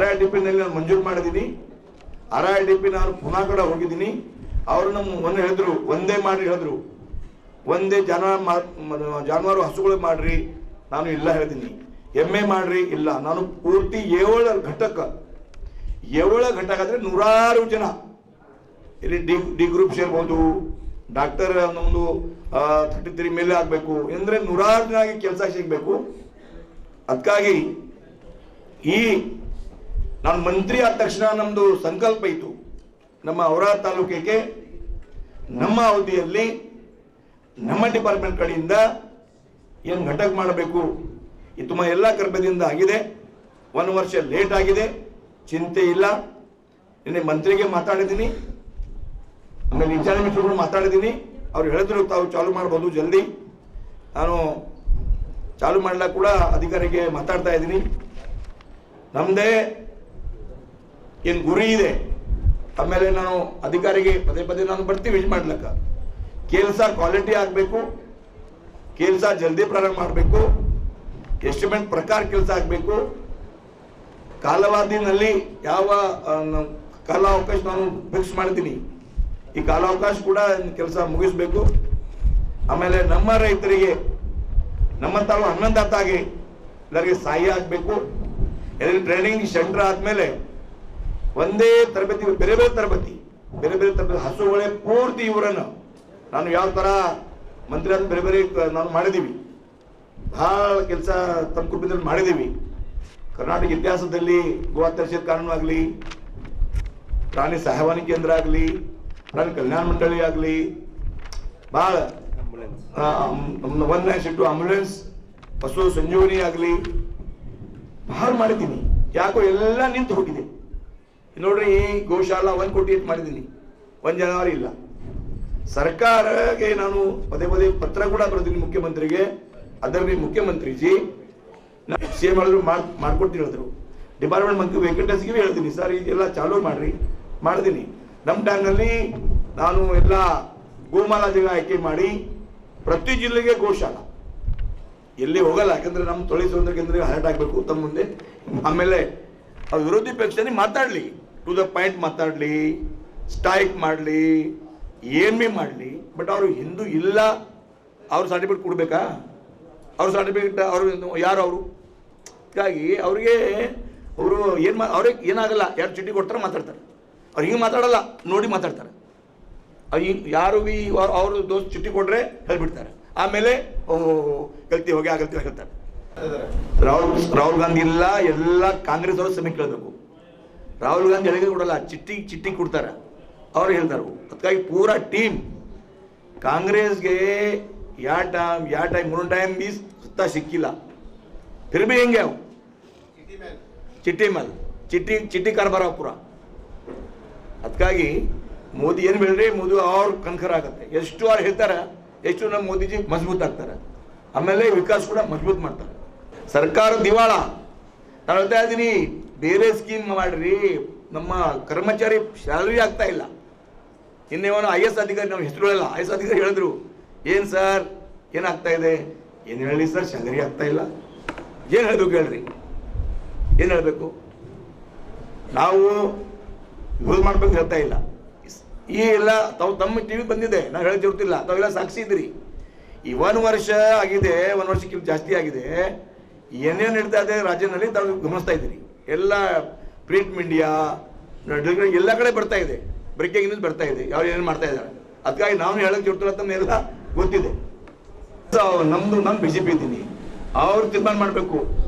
RIDP ನಲ್ಲಿ ನಾನು ಮಂಜೂರು ಮಾಡಿದ್ದೀನಿ. RIDP ನಾನು ಪುನಃ ಕಡೆ ಹೋಗಿದ್ದೀನಿ. ಅವರು ನಮ್ಮ ಮೊನ್ನೆ ಹೇಳಿದ್ರು ಒಂದೇ ಮಾಡಿ ಹೇಳಿದ್ರು, ಒಂದೇ ಜಾನುವಾರು ಹಸುಗಳು ಮಾಡ್ರಿ. ನಾನು ಇಲ್ಲ ಹೇಳಿದ್ದೀನಿ. ಎಮ್ಮೆ ಮಾಡ್ರಿ, ಇಲ್ಲ. ನಾನು ಪೂರ್ತಿ 7 ಘಟಕ ಆದರೆ ನೂರಾರು ಜನ ಇಲ್ಲಿ ಡಿ ಗ್ರೂಪ್ ಸೇರ್ಬೋದು, ಡಾಕ್ಟರ್ ಒಂದು 33 ಮೇಲೆ ಆಗಬೇಕು ಅಂದರೆ ನೂರಾರು ಜನ ಕೆಲಸ ಸಿಗಬೇಕು. ಅದಕ್ಕಾಗಿ ಈ ನಾನು ಮಂತ್ರಿ ಆದ ತಕ್ಷಣ ನಮ್ಮದು ಸಂಕಲ್ಪ ಇತ್ತು, ನಮ್ಮ ಔರಾದ್ ತಾಲೂಕಿಗೆ ನಮ್ಮ ಅವಧಿಯಲ್ಲಿ ನಮ್ಮ ಡಿಪಾರ್ಟ್ಮೆಂಟ್ ಕಡೆಯಿಂದ ಏನು ಘಟಕ ಮಾಡಬೇಕು. ಇದು ತುಂಬ ಎಲ್ಲ ಕರ್ಬದಿಂದ ಆಗಿದೆ. 1 ವರ್ಷ ಲೇಟ್ ಆಗಿದೆ, ಚಿಂತೆ ಇಲ್ಲ. ನಿನ್ನೆ ಮಂತ್ರಿಗೆ ಮಾತಾಡಿದ್ದೀನಿ, ಆಮೇಲೆ ಇನ್ಚಾರ್ಜ್ ಮಿನಿಸ್ಟರ್ಗಳು ಮಾತಾಡಿದ್ದೀನಿ. ಅವ್ರು ಹೇಳಿದ್ರು ತಾವು ಚಾಲು ಮಾಡ್ಬೋದು ಜಲ್ದಿ. ನಾನು ಚಾಲು ಮಾಡ್ಲಿಕ್ಕೆ ಕೂಡ ಅಧಿಕಾರಿಗೆ ಮಾತಾಡ್ತಾ ಇದ್ದೀನಿ. ನಮ್ಮದೇ ಏನು ಗುರಿ ಇದೆ. ಆಮೇಲೆ ನಾನು ಅಧಿಕಾರಿಗೆ ಪದೇ ನಾನು ಬರ್ತೀವಿ ವಿಸಿಟ್ ಮಾಡ್ಲಿಕ್ಕೆ. ಕೆಲಸ ಕ್ವಾಲಿಟಿ ಆಗಬೇಕು, ಕೆಲಸ ಜಲ್ದಿ ಪ್ರಾರಂಭ ಮಾಡಬೇಕು, ಎಸ್ಟಿಮೇಟ್ ಪ್ರಕಾರ ಕೆಲಸ ಆಗಬೇಕು. ಕಾಲಾವಧಿನಲ್ಲಿ ಯಾವ ಕಾಲಾವಕಾಶ ನಾನು ಫಿಕ್ಸ್ ಮಾಡ್ತೀನಿ, ಈ ಕಾಲಾವಕಾಶ ಕೂಡ ಕೆಲಸ ಮುಗಿಸ್ಬೇಕು. ಆಮೇಲೆ ನಮ್ಮ ರೈತರಿಗೆ ನಮ್ಮ ತಾವು ಅನ್ನದಾತಾಗಿ ಎಲ್ಲರಿಗೆ ಸಹಾಯ ಆಗಬೇಕು. ಎಲ್ಲರಿಗೆ ಟ್ರೈನಿಂಗ್ ಸೆಂಟರ್ ಆದಮೇಲೆ ಒಂದೇ ತರಬೇತಿ, ಬೇರೆ ಬೇರೆ ತರಬೇತಿ ಬೇರೆ ಬೇರೆ ಥರದ ಹಸುಗಳೇ ಪೂರ್ತಿ ಇವರನ್ನು ನಾನು ಯಾವ ಥರ ಮಂತ್ರಿ ಆದ ಬೇರೆ ಬೇರೆ ನಾನು ಮಾಡಿದ್ದೀವಿ, ಭಾಳ ಕೆಲಸ ತಮ್ಮ ಕುಟುಂಬದಲ್ಲಿ ಮಾಡಿದ್ದೀವಿ. ಕರ್ನಾಟಕ ಇತಿಹಾಸದಲ್ಲಿ ಗೋಹತ್ಯೆ ಕಾನೂನು ಆಗಲಿ, ಪ್ರಾಣಿ ಸಹಾಯವಾಣಿ ಕೇಂದ್ರ ಆಗಲಿ, ಪ್ರಾಣಿ ಕಲ್ಯಾಣ ಮಂಡಳಿ ಆಗಲಿ, ಭಾಳ 192 ಆಂಬುಲೆನ್ಸ್, ಪಶು ಸಂಜೀವನಿ ಆಗಲಿ ಭಾಳ ಮಾಡಿದ್ದೀನಿ. ಯಾಕೋ ಎಲ್ಲ ನಿಂತು ಹೋಗಿದೆ. ನೋಡ್ರಿ, ಈ ಗೋಶಾಲಾ 1 ಕೋಟಿ ಮಾಡಿದ್ದೀನಿ, 1 ಜನವರಿ ಇಲ್ಲ. ಸರ್ಕಾರಕ್ಕೆ ನಾನು ಪದೇ ಪದೇ ಪತ್ರ ಕೂಡ ಬರೆದಿದ್ದೀನಿ ಮುಖ್ಯಮಂತ್ರಿಗೆ. ಅದರಲ್ಲಿ ಮುಖ್ಯಮಂತ್ರಿಜಿ CM ಹೇಳಿದ್ರು ಮಾಡ್ಕೊಡ್ತೀನಿ ಹೇಳಿದ್ರು. ಡಿಪಾರ್ಟ್ಮೆಂಟ್ ಮಂತ್ರಿ ವೆಂಕಟೇಶ್ಗೆ ಹೇಳ್ತೀನಿ, ಸರ್ ಇದೆಲ್ಲ ಚಾಲೂ ಮಾಡ್ರಿ, ಮಾಡಿದ್ದೀನಿ. ನಮ್ಮ ಟೈಮ್ನಲ್ಲಿ ನಾನು ಎಲ್ಲ ಗೋಮಾಲಾ ಜಾಗ ಆಯ್ಕೆ ಮಾಡಿ ಪ್ರತಿ ಜಿಲ್ಲೆಗೆ ಗೋಶಾಲಾ ಎಲ್ಲಿ ಹೋಗಲ್ಲ, ಯಾಕಂದ್ರೆ ನಮ್ಮ ತೊಳೆ ಸ್ವಾತಂತ್ರ್ಯ ಕೇಂದ್ರಕ್ಕೆ ಹರಟ್ ಆಗಬೇಕು ತಮ್ಮ ಮುಂದೆ. ಆಮೇಲೆ ಅವ್ರು ವಿರೋಧಿ ಪಕ್ಷದಲ್ಲಿ ಮಾತಾಡಲಿ, ಟು ದ ಪಾಯಿಂಟ್ ಮಾತಾಡಲಿ, ಸ್ಟ್ರೈಕ್ ಮಾಡಲಿ, ಏನ್ ಭೀ ಮಾಡಲಿ, ಬಟ್ ಅವರು ಹಿಂದೂ ಇಲ್ಲ ಅವ್ರ ಸರ್ಟಿಫಿಕೇಟ್ ಕೊಡ್ಬೇಕಾ? ಅವ್ರ ಸರ್ಟಿಫಿಕೇಟ್ ಅವರು ಯಾರು ಅವರು? ಹೀಗಾಗಿ ಅವ್ರಿಗೆ ಅವ್ರಿಗೆ ಏನಾಗಲ್ಲ, ಯಾರು ಚೀಟಿ ಕೊಡ್ತಾರೆ ಮಾತಾಡ್ತಾರೆ. ಅವ್ರು ಹಿಂಗೆ ಮಾತಾಡಲ್ಲ, ನೋಡಿ ಮಾತಾಡ್ತಾರೆ. ಯಾರು ಭೀ ಅವರು ದೋಸ್ತ್ ಚಿಟ್ಟಿ ಕೊಟ್ರೆ ಹೇಳ್ಬಿಡ್ತಾರೆ. ಆಮೇಲೆ ಗಲ್ತಿ ಹೋಗಿ ಆ ಗಲ್ತಿ ಹೇಳ್ತಾರೆ. ರಾಹುಲ್ ಗಾಂಧಿ ಇಲ್ಲ, ಎಲ್ಲ ಕಾಂಗ್ರೆಸ್ ಅವರು ಸಮೀಕ್ಷೆ ಕೇಳಬೇಕು. ರಾಹುಲ್ ಗಾಂಧಿ ಹೇಳಿಕೆ ಕೊಡಲ್ಲ, ಚಿಟ್ಟಿ ಕೊಡ್ತಾರೆ, ಅವ್ರು ಹೇಳ್ತಾರೆ. ಅದಕ್ಕಾಗಿ ಪೂರಾ ಟೀಮ್ ಕಾಂಗ್ರೆಸ್ಗೆ ಯಾವ ಟೈಮ್ 3 ಟೈಮ್ ಬಿ ಸುತ್ತ ಸಿಕ್ಕಿಲ್ಲ. फिर भी ಹೆಂಗೆ ಅವು ಚಿಟ್ಟಿ ಮೇಲೆ ಚಿಟ್ಟಿ ಕಾರ್ಬಾರ ಪೂರ. ಅದಕ್ಕಾಗಿ ಮೋದಿ ಏನು ಬೇಡ್ರಿ, ಮೋದಿ ಅವ್ರ ಕನ್ಕರ ಆಗುತ್ತೆ. ಎಷ್ಟು ಅವ್ರು ಹೇಳ್ತಾರೆ, ಎಷ್ಟು ನಮ್ಮ ಮೋದಿಜಿ ಮಜಬೂತ್ ಆಗ್ತಾರೆ. ಆಮೇಲೆ ವಿಕಾಸ್ ಕೂಡ ಮಜಬೂತ್ ಮಾಡ್ತಾರೆ. ಸರ್ಕಾರ ದಿವಾಳ. ನಾನು ಹೇಳ್ತಾ ಇದ್ದೀನಿ, ಬೇರೆ ಸ್ಕೀಮ್ ಮಾಡ್ರಿ, ನಮ್ಮ ಕರ್ಮಚಾರಿ ಸ್ಯಾಲರಿ ಆಗ್ತಾ ಇಲ್ಲ. ಇನ್ನೇವನು IS ಅಧಿಕಾರಿ ನಾವು ಹೆಸರು ಹೇಳಲ್ಲ, IS ಅಧಿಕಾರಿ ಹೇಳಿದ್ರು, ಏನು ಸರ್ ಏನಾಗ್ತಾ ಇದೆ? ಏನು ಹೇಳಿ ಸರ್, ಸ್ಯಾಲರಿ ಆಗ್ತಾ ಇಲ್ಲ. ಏನು ಹೇಳ್ಬೇಕು ಹೇಳ್ರಿ, ಏನು ಹೇಳಬೇಕು? ನಾವು ವಿರೋಧ ಮಾಡ್ಬೇಕು ಹೇಳ್ತಾ ಇಲ್ಲ. ಈ ಎಲ್ಲ ತಾವು ತಮ್ಮ ಟಿವಿ ಬಂದಿದೆ, ನಾವು ಹೇಳ್ತಿರ್ತಿಲ್ಲ, ತಾವೆಲ್ಲ ಸಾಕ್ಷಿ ಇದ್ರಿ. ಈ 1 ವರ್ಷ ಆಗಿದೆ, 1 ವರ್ಷಕ್ಕಿಂತ ಜಾಸ್ತಿ ಆಗಿದೆ. ಏನೇನು ಹೇಳ್ತಾ ಇದೆ ರಾಜ್ಯದಲ್ಲಿ ತಾವು ಗಮನಿಸ್ತಾ ಇದ್ದೀರಿ. ಎಲ್ಲ ಪ್ರಿಂಟ್ ಮೀಡಿಯಾ ಎಲ್ಲ ಕಡೆ ಬರ್ತಾ ಇದೆ, ಬ್ರೇಕಿಂಗ್ ನ್ಯೂಸ್ ಬರ್ತಾ ಇದೆ, ಯಾವ ಏನೇನು ಮಾಡ್ತಾ ಇದ್ದಾರೆ. ಅದಕ್ಕಾಗಿ ನಾವು ಹೇಳಕ್ಕೆ ಇರ್ತಿಲ್ಲ ತಮ್ಮೆಲ್ಲ ಗೊತ್ತಿದೆ. ನಮ್ಮ BJP ಇದ್ದೀನಿ, ಅವ್ರು ತೀರ್ಮಾನ ಮಾಡಬೇಕು.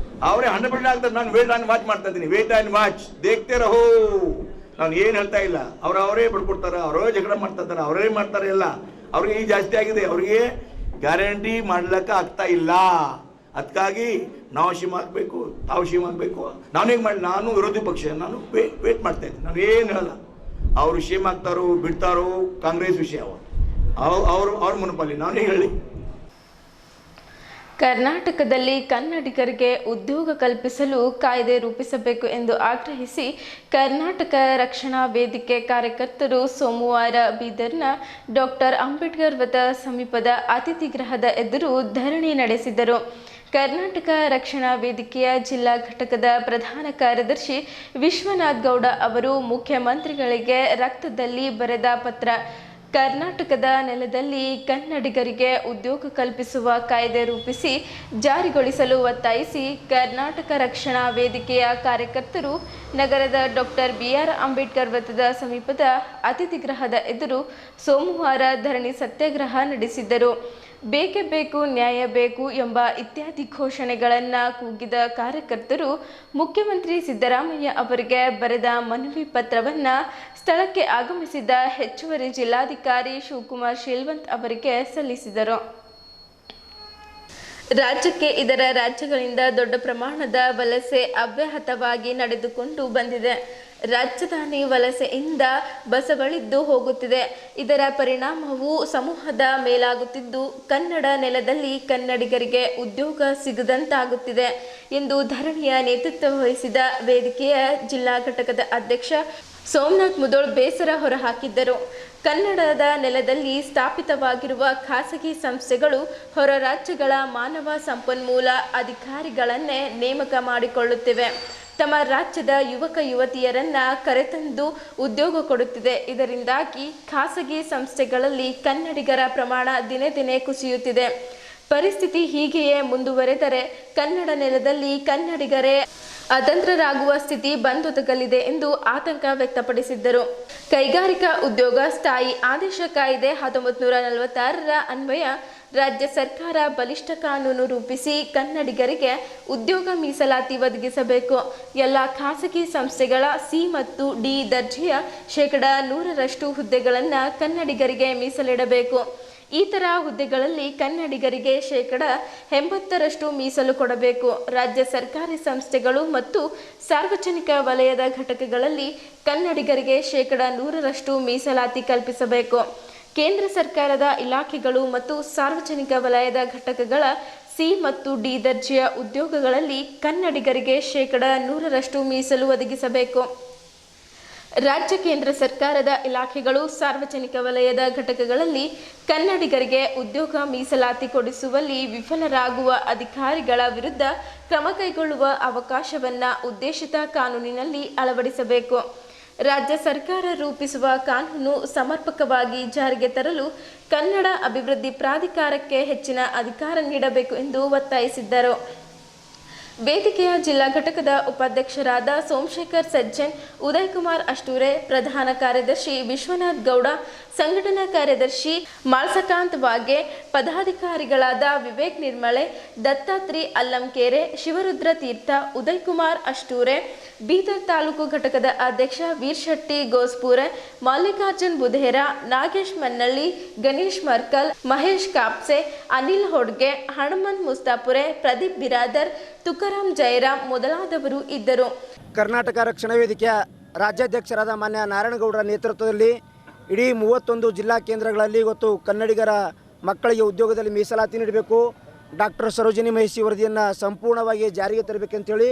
ಅವರೇ 100% ಆಗ್ತಾರೆ. ನಾನು ವೇಟ್ ಆ್ಯಂಡ್ ವಾಚ್ ಮಾಡ್ತಾ ಇದ್ದೀನಿ, ವೇಟ್ ಆ್ಯಂಡ್ ವಾಚ್, ದೇಖ್ತೇ ರಹೋ. ನಾನು ಏನು ಹೇಳ್ತಾ ಇಲ್ಲ, ಅವರೇ ಬಡ್ಕೊಡ್ತಾರೆ, ಅವರೇ ಜಗಳ ಮಾಡ್ತಾ ಇದ್ದಾರೆ, ಅವರೇ ಮಾಡ್ತಾರೆ ಎಲ್ಲ. ಅವ್ರಿಗೆ ಈ ಜಾಸ್ತಿ ಆಗಿದೆ, ಅವ್ರಿಗೆ ಗ್ಯಾರಂಟಿ ಮಾಡ್ಲಿಕ್ಕೆ ಆಗ್ತಾ ಇಲ್ಲ. ಅದಕ್ಕಾಗಿ ನಾವು ಶಿಮ್ ಆಗಬೇಕು, ತಾವು ಶಿಮ್ ಆಗಬೇಕು. ನಾನು ಹೇಗೆ ಮಾಡಿ, ನಾನು ವಿರೋಧಿ ಪಕ್ಷ, ನಾನು ವೇಟ್ ಮಾಡ್ತಾ ಇದ್ದೀನಿ. ನಾನು ಏನು ಹೇಳಲ್ಲ, ಅವರು ಶಿಮ್ ಆಗ್ತಾರೋ ಬಿಡ್ತಾರೋ ಕಾಂಗ್ರೆಸ್ ವಿಷಯ, ಅವ್ರ ಮುನಪಲ್ಲಿ ನಾನು ಹೇಳಿ. ಕರ್ನಾಟಕದಲ್ಲಿ ಕನ್ನಡಿಗರಿಗೆ ಉದ್ಯೋಗ ಕಲ್ಪಿಸಲು ಕಾಯ್ದೆ ರೂಪಿಸಬೇಕು ಎಂದು ಆಗ್ರಹಿಸಿ ಕರ್ನಾಟಕ ರಕ್ಷಣಾ ವೇದಿಕೆ ಕಾರ್ಯಕರ್ತರು ಸೋಮವಾರ ಬೀದರ್ನ ಡಾಕ್ಟರ್ ಅಂಬೇಡ್ಕರ್ ವೃತ್ತ ಸಮೀಪದ ಅತಿಥಿ ಗೃಹದ ಎದುರು ಧರಣಿ ನಡೆಸಿದರು. ಕರ್ನಾಟಕ ರಕ್ಷಣಾ ವೇದಿಕೆಯ ಜಿಲ್ಲಾ ಘಟಕದ ಪ್ರಧಾನ ಕಾರ್ಯದರ್ಶಿ ವಿಶ್ವನಾಥ್ ಗೌಡ ಅವರು ಮುಖ್ಯಮಂತ್ರಿಗಳಿಗೆ ರಕ್ತದಲ್ಲಿ ಬರೆದ ಪತ್ರ, ಕರ್ನಾಟಕದ ನೆಲದಲ್ಲಿ ಕನ್ನಡಿಗರಿಗೆ ಉದ್ಯೋಗ ಕಲ್ಪಿಸುವ ಕಾಯ್ದೆ ರೂಪಿಸಿ ಜಾರಿಗೊಳಿಸಲು ಒತ್ತಾಯಿಸಿ ಕರ್ನಾಟಕ ರಕ್ಷಣಾ ವೇದಿಕೆಯ ಕಾರ್ಯಕರ್ತರು ನಗರದ ಡಾಕ್ಟರ್ BR ಅಂಬೇಡ್ಕರ್ ವೃತ್ತದ ಸಮೀಪದ ಅತಿಥಿ ಗೃಹದ ಎದುರು ಸೋಮವಾರ ಧರಣಿ ಸತ್ಯಾಗ್ರಹ ನಡೆಸಿದ್ದರು. ಬೇಕೇ ಬೇಕು, ನ್ಯಾಯ ಬೇಕು ಎಂಬ ಇತ್ಯಾದಿ ಘೋಷಣೆಗಳನ್ನು ಕೂಗಿದ ಕಾರ್ಯಕರ್ತರು ಮುಖ್ಯಮಂತ್ರಿ ಸಿದ್ದರಾಮಯ್ಯ ಅವರಿಗೆ ಬರೆದ ಮನವಿ ಪತ್ರವನ್ನು ಸ್ಥಳಕ್ಕೆ ಆಗಮಿಸಿದ ಹೆಚ್ಚುವರಿ ಜಿಲ್ಲಾಧಿಕಾರಿ ಶಿವಕುಮಾರ್ ಶೀಲ್ವಂತ್ ಅವರಿಗೆ ಸಲ್ಲಿಸಿದರು. ರಾಜ್ಯಕ್ಕೆ ಇದರ ರಾಜ್ಯಗಳಿಂದ ದೊಡ್ಡ ಪ್ರಮಾಣದ ವಲಸೆ ಅವ್ಯಾಹತವಾಗಿ ನಡೆದುಕೊಂಡು ಬಂದಿದೆ. ರಾಜಧಾನಿ ವಲಸೆಯಿಂದ ಬಸವಳಿದ್ದು ಹೋಗುತ್ತಿದೆ. ಇದರ ಪರಿಣಾಮವು ಸಮೂಹದ ಮೇಲಾಗುತ್ತಿದ್ದು ಕನ್ನಡ ನೆಲದಲ್ಲಿ ಕನ್ನಡಿಗರಿಗೆ ಉದ್ಯೋಗ ಸಿಗದಂತಾಗುತ್ತಿದೆ ಎಂದು ಧರಣಿಯ ನೇತೃತ್ವ ವಹಿಸಿದ ವೇದಿಕೆಯ ಜಿಲ್ಲಾ ಘಟಕದ ಅಧ್ಯಕ್ಷ ಸೋಮನಾಥ್ ಮುದೋಳ್ ಬೇಸರ ಹೊರಹಾಕಿದ್ದರು. ಕನ್ನಡದ ನೆಲದಲ್ಲಿ ಸ್ಥಾಪಿತವಾಗಿರುವ ಖಾಸಗಿ ಸಂಸ್ಥೆಗಳು ಹೊರ ರಾಜ್ಯಗಳ ಮಾನವ ಸಂಪನ್ಮೂಲ ಅಧಿಕಾರಿಗಳನ್ನೇ ನೇಮಕ ಮಾಡಿಕೊಳ್ಳುತ್ತಿವೆ. ತಮ್ಮ ರಾಜ್ಯದ ಯುವಕ ಯುವತಿಯರನ್ನ ಕರೆತಂದು ಉದ್ಯೋಗ ಕೊಡುತ್ತಿದೆ. ಇದರಿಂದಾಗಿ ಖಾಸಗಿ ಸಂಸ್ಥೆಗಳಲ್ಲಿ ಕನ್ನಡಿಗರ ಪ್ರಮಾಣ ದಿನೇ ದಿನೇ ಕುಸಿಯುತ್ತಿದೆ. ಪರಿಸ್ಥಿತಿ ಹೀಗೆಯೇ ಮುಂದುವರೆದರೆ ಕನ್ನಡ ನೆಲದಲ್ಲಿ ಕನ್ನಡಿಗರೇ ಅತಂತ್ರರಾಗುವ ಸ್ಥಿತಿ ಬಂದೊದಗಲಿದೆ ಎಂದು ಆತಂಕ ವ್ಯಕ್ತಪಡಿಸಿದ್ದರು. ಕೈಗಾರಿಕಾ ಉದ್ಯೋಗ ಸ್ಥಾಯಿ ಆದೇಶ ಕಾಯ್ದೆ 1946ರ ಅನ್ವಯ ರಾಜ್ಯ ಸರ್ಕಾರ ಬಲಿಷ್ಠ ಕಾನೂನು ರೂಪಿಸಿ ಕನ್ನಡಿಗರಿಗೆ ಉದ್ಯೋಗ ಮೀಸಲಾತಿ ಒದಗಿಸಬೇಕು. ಎಲ್ಲ ಖಾಸಗಿ ಸಂಸ್ಥೆಗಳ ಸಿ ಮತ್ತು ಡಿ ದರ್ಜೆಯ 100% ಹುದ್ದೆಗಳನ್ನು ಕನ್ನಡಿಗರಿಗೆ ಮೀಸಲಿಡಬೇಕು. ಈ ಥರ ಹುದ್ದೆಗಳಲ್ಲಿ ಕನ್ನಡಿಗರಿಗೆ 80% ಮೀಸಲು ಕೊಡಬೇಕು. ರಾಜ್ಯ ಸರ್ಕಾರಿ ಸಂಸ್ಥೆಗಳು ಮತ್ತು ಸಾರ್ವಜನಿಕ ವಲಯದ ಘಟಕಗಳಲ್ಲಿ ಕನ್ನಡಿಗರಿಗೆ 100% ಮೀಸಲಾತಿ ಕಲ್ಪಿಸಬೇಕು. ಕೇಂದ್ರ ಸರ್ಕಾರದ ಇಲಾಖೆಗಳು ಮತ್ತು ಸಾರ್ವಜನಿಕ ವಲಯದ ಘಟಕಗಳ ಸಿ ಮತ್ತು ಡಿ ದರ್ಜೆಯ ಉದ್ಯೋಗಗಳಲ್ಲಿ ಕನ್ನಡಿಗರಿಗೆ 100% ಮೀಸಲು ಒದಗಿಸಬೇಕು. ರಾಜ್ಯ ಕೇಂದ್ರ ಸರ್ಕಾರದ ಇಲಾಖೆಗಳು ಸಾರ್ವಜನಿಕ ವಲಯದ ಘಟಕಗಳಲ್ಲಿ ಕನ್ನಡಿಗರಿಗೆ ಉದ್ಯೋಗ ಮೀಸಲಾತಿ ಕೊಡಿಸುವಲ್ಲಿ ವಿಫಲರಾಗುವ ಅಧಿಕಾರಿಗಳ ವಿರುದ್ಧ ಕ್ರಮ ಕೈಗೊಳ್ಳುವ ಅವಕಾಶವನ್ನು ಉದ್ದೇಶಿತ ಕಾನೂನಿನಲ್ಲಿ ಅಳವಡಿಸಬೇಕು. ರಾಜ್ಯ ಸರ್ಕಾರ ರೂಪಿಸುವ ಕಾನೂನು ಸಮರ್ಪಕವಾಗಿ ಜಾರಿಗೆ ತರಲು ಕನ್ನಡ ಅಭಿವೃದ್ಧಿ ಪ್ರಾಧಿಕಾರಕ್ಕೆ ಹೆಚ್ಚಿನ ಅಧಿಕಾರ ನೀಡಬೇಕು ಎಂದು ಒತ್ತಾಯಿಸಿದ್ದರು. ವೇದಿಕೆಯ ಜಿಲ್ಲಾ ಘಟಕದ ಉಪಾಧ್ಯಕ್ಷರಾದ ಸೋಮಶೇಖರ್ ಸಜ್ಜನ್, ಉದಯಕುಮಾರ್ ಅಷ್ಟೂರೆ, ಪ್ರಧಾನ ಕಾರ್ಯದರ್ಶಿ ವಿಶ್ವನಾಥ್ ಗೌಡ, ಸಂಘಟನಾ ಕಾರ್ಯದರ್ಶಿ ಮಾಳ್ಸಕಾಂತ್ ವಾಗೆ, ಪದಾಧಿಕಾರಿಗಳಾದ ವಿವೇಕ್ ನಿರ್ಮಳೆ, ದತ್ತಾತ್ರಿ ಅಲ್ಲಂಕೇರೆ, ಶಿವರುದ್ರ ತೀರ್ಥ, ಉದಯಕುಮಾರ್ ಅಷ್ಟೂರೆ, ಬೀದರ್ ತಾಲೂಕು ಘಟಕದ ಅಧ್ಯಕ್ಷ ವೀರ್ಶೆಟ್ಟಿ ಗೋಸ್ಪೂರೆ, ಮಲ್ಲಿಕಾರ್ಜುನ್ ಬುಧೇರ, ನಾಗೇಶ್ ಮನ್ನಳ್ಳಿ, ಗಣೇಶ್ ಮರ್ಕಲ್, ಮಹೇಶ್ ಕಾಪ್ಸೆ, ಅನಿಲ್ ಹೊಡ್ಗೆ, ಹನುಮಂತ್ ಮುಸ್ತಾಪುರೆ, ಪ್ರದೀಪ್ ಬಿರಾದರ್, ತುಕಾರಾಮ್ ಜಯರಾಮ್ ಮೊದಲಾದವರು ಇದ್ದರು. ಕರ್ನಾಟಕ ರಕ್ಷಣಾ ವೇದಿಕೆಯ ರಾಜ್ಯಾಧ್ಯಕ್ಷರಾದ ಮಾನ್ಯ ನಾರಾಯಣಗೌಡರ ನೇತೃತ್ವದಲ್ಲಿ ಇಡೀ 31 ಜಿಲ್ಲಾ ಕೇಂದ್ರಗಳಲ್ಲಿ ಇವತ್ತು ಕನ್ನಡಿಗರ ಮಕ್ಕಳಿಗೆ ಉದ್ಯೋಗದಲ್ಲಿ ಮೀಸಲಾತಿ ನೀಡಬೇಕು, ಡಾಕ್ಟರ್ ಸರೋಜಿನಿ ಮಹಿಷಿ ವರದಿಯನ್ನು ಸಂಪೂರ್ಣವಾಗಿ ಜಾರಿಗೆ ತರಬೇಕಂತೇಳಿ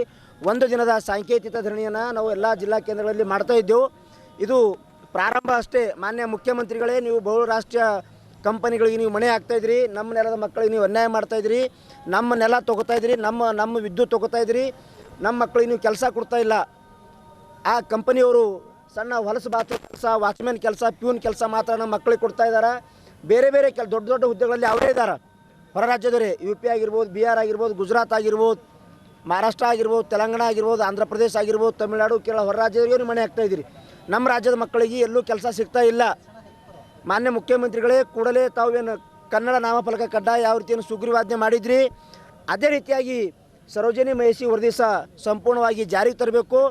ಒಂದು ದಿನದ ಸಾಂಕೇತಿಕ ಧರಣಿಯನ್ನು ನಾವು ಎಲ್ಲ ಜಿಲ್ಲಾ ಕೇಂದ್ರಗಳಲ್ಲಿ ಮಾಡ್ತಾ ಇದ್ದೆವು. ಇದು ಪ್ರಾರಂಭ ಅಷ್ಟೇ. ಮಾನ್ಯ ಮುಖ್ಯಮಂತ್ರಿಗಳೇ, ನೀವು ಬಹುರಾಷ್ಟ್ರೀಯ ಕಂಪನಿಗಳಿಗೆ ನೀವು ಮಣೆ ಹಾಕ್ತಾಯಿದ್ರಿ, ನಮ್ಮ ನೆಲದ ಮಕ್ಕಳಿಗೆ ನೀವು ಅನ್ಯಾಯ ಮಾಡ್ತಾಯಿದ್ರಿ, ನಮ್ಮ ನೆಲ ತೊಗೋತಾಯಿದ್ರಿ, ನಮ್ಮ ವಿದ್ಯುತ್ ತೊಗೋತಾಯಿದ್ರಿ, ನಮ್ಮ ಮಕ್ಕಳಿಗೆ ನೀವು ಕೆಲಸ ಕೊಡ್ತಾಯಿಲ್ಲ. ಆ ಕಂಪನಿಯವರು ಸಣ್ಣ ಹೊಲಸು ಬಾತ್ರ ಕೆಲಸ, ವಾಚ್ಮ್ಯಾನ್ ಕೆಲಸ, ಪ್ಯೂನ್ ಕೆಲಸ ಮಾತ್ರ ನಮ್ಮ ಮಕ್ಕಳಿಗೆ ಕೊಡ್ತಾ ಇದ್ದಾರೆ. ಬೇರೆ ಬೇರೆ ದೊಡ್ಡ ದೊಡ್ಡ ಹುದ್ದೆಗಳಲ್ಲಿ ಅವರೇ ಇದ್ದಾರೆ, ಹೊರ ರಾಜ್ಯದವರೇ. UP ಆಗಿರ್ಬೋದು, ಬಿಹಾರ್ ಆಗಿರ್ಬೋದು, ಗುಜರಾತ್ ಆಗಿರ್ಬೋದು, ಮಹಾರಾಷ್ಟ್ರ ಆಗಿರ್ಬೋದು, ತೆಲಂಗಾಣ ಆಗಿರ್ಬೋದು, ಆಂಧ್ರ ಪ್ರದೇಶ ಆಗಿರ್ಬೋದು, ತಮಿಳುನಾಡು, ಕೇರಳ, ಹೊರ ರಾಜ್ಯದವರಿಗೆ ಮನೆ ಹಾಕ್ತಾಯಿದ್ದೀರಿ. ನಮ್ಮ ರಾಜ್ಯದ ಮಕ್ಕಳಿಗೆ ಎಲ್ಲೂ ಕೆಲಸ ಸಿಗ್ತಾ ಇಲ್ಲ. ಮಾನ್ಯ ಮುಖ್ಯಮಂತ್ರಿಗಳೇ, ಕೂಡಲೇ ತಾವೇನು ಕನ್ನಡ ನಾಮಫಲಕ ಕಡ್ಡಾಯ ಯಾವ ರೀತಿಯನ್ನು ಸುಗ್ರೀವಾಜ್ಞೆ ಮಾಡಿದ್ರಿ, ಅದೇ ರೀತಿಯಾಗಿ ಸರೋಜಿನಿ ಮಹಿಷಿ ವರದಿ ಸಹ ಸಂಪೂರ್ಣವಾಗಿ ಜಾರಿಗೆ ತರಬೇಕು.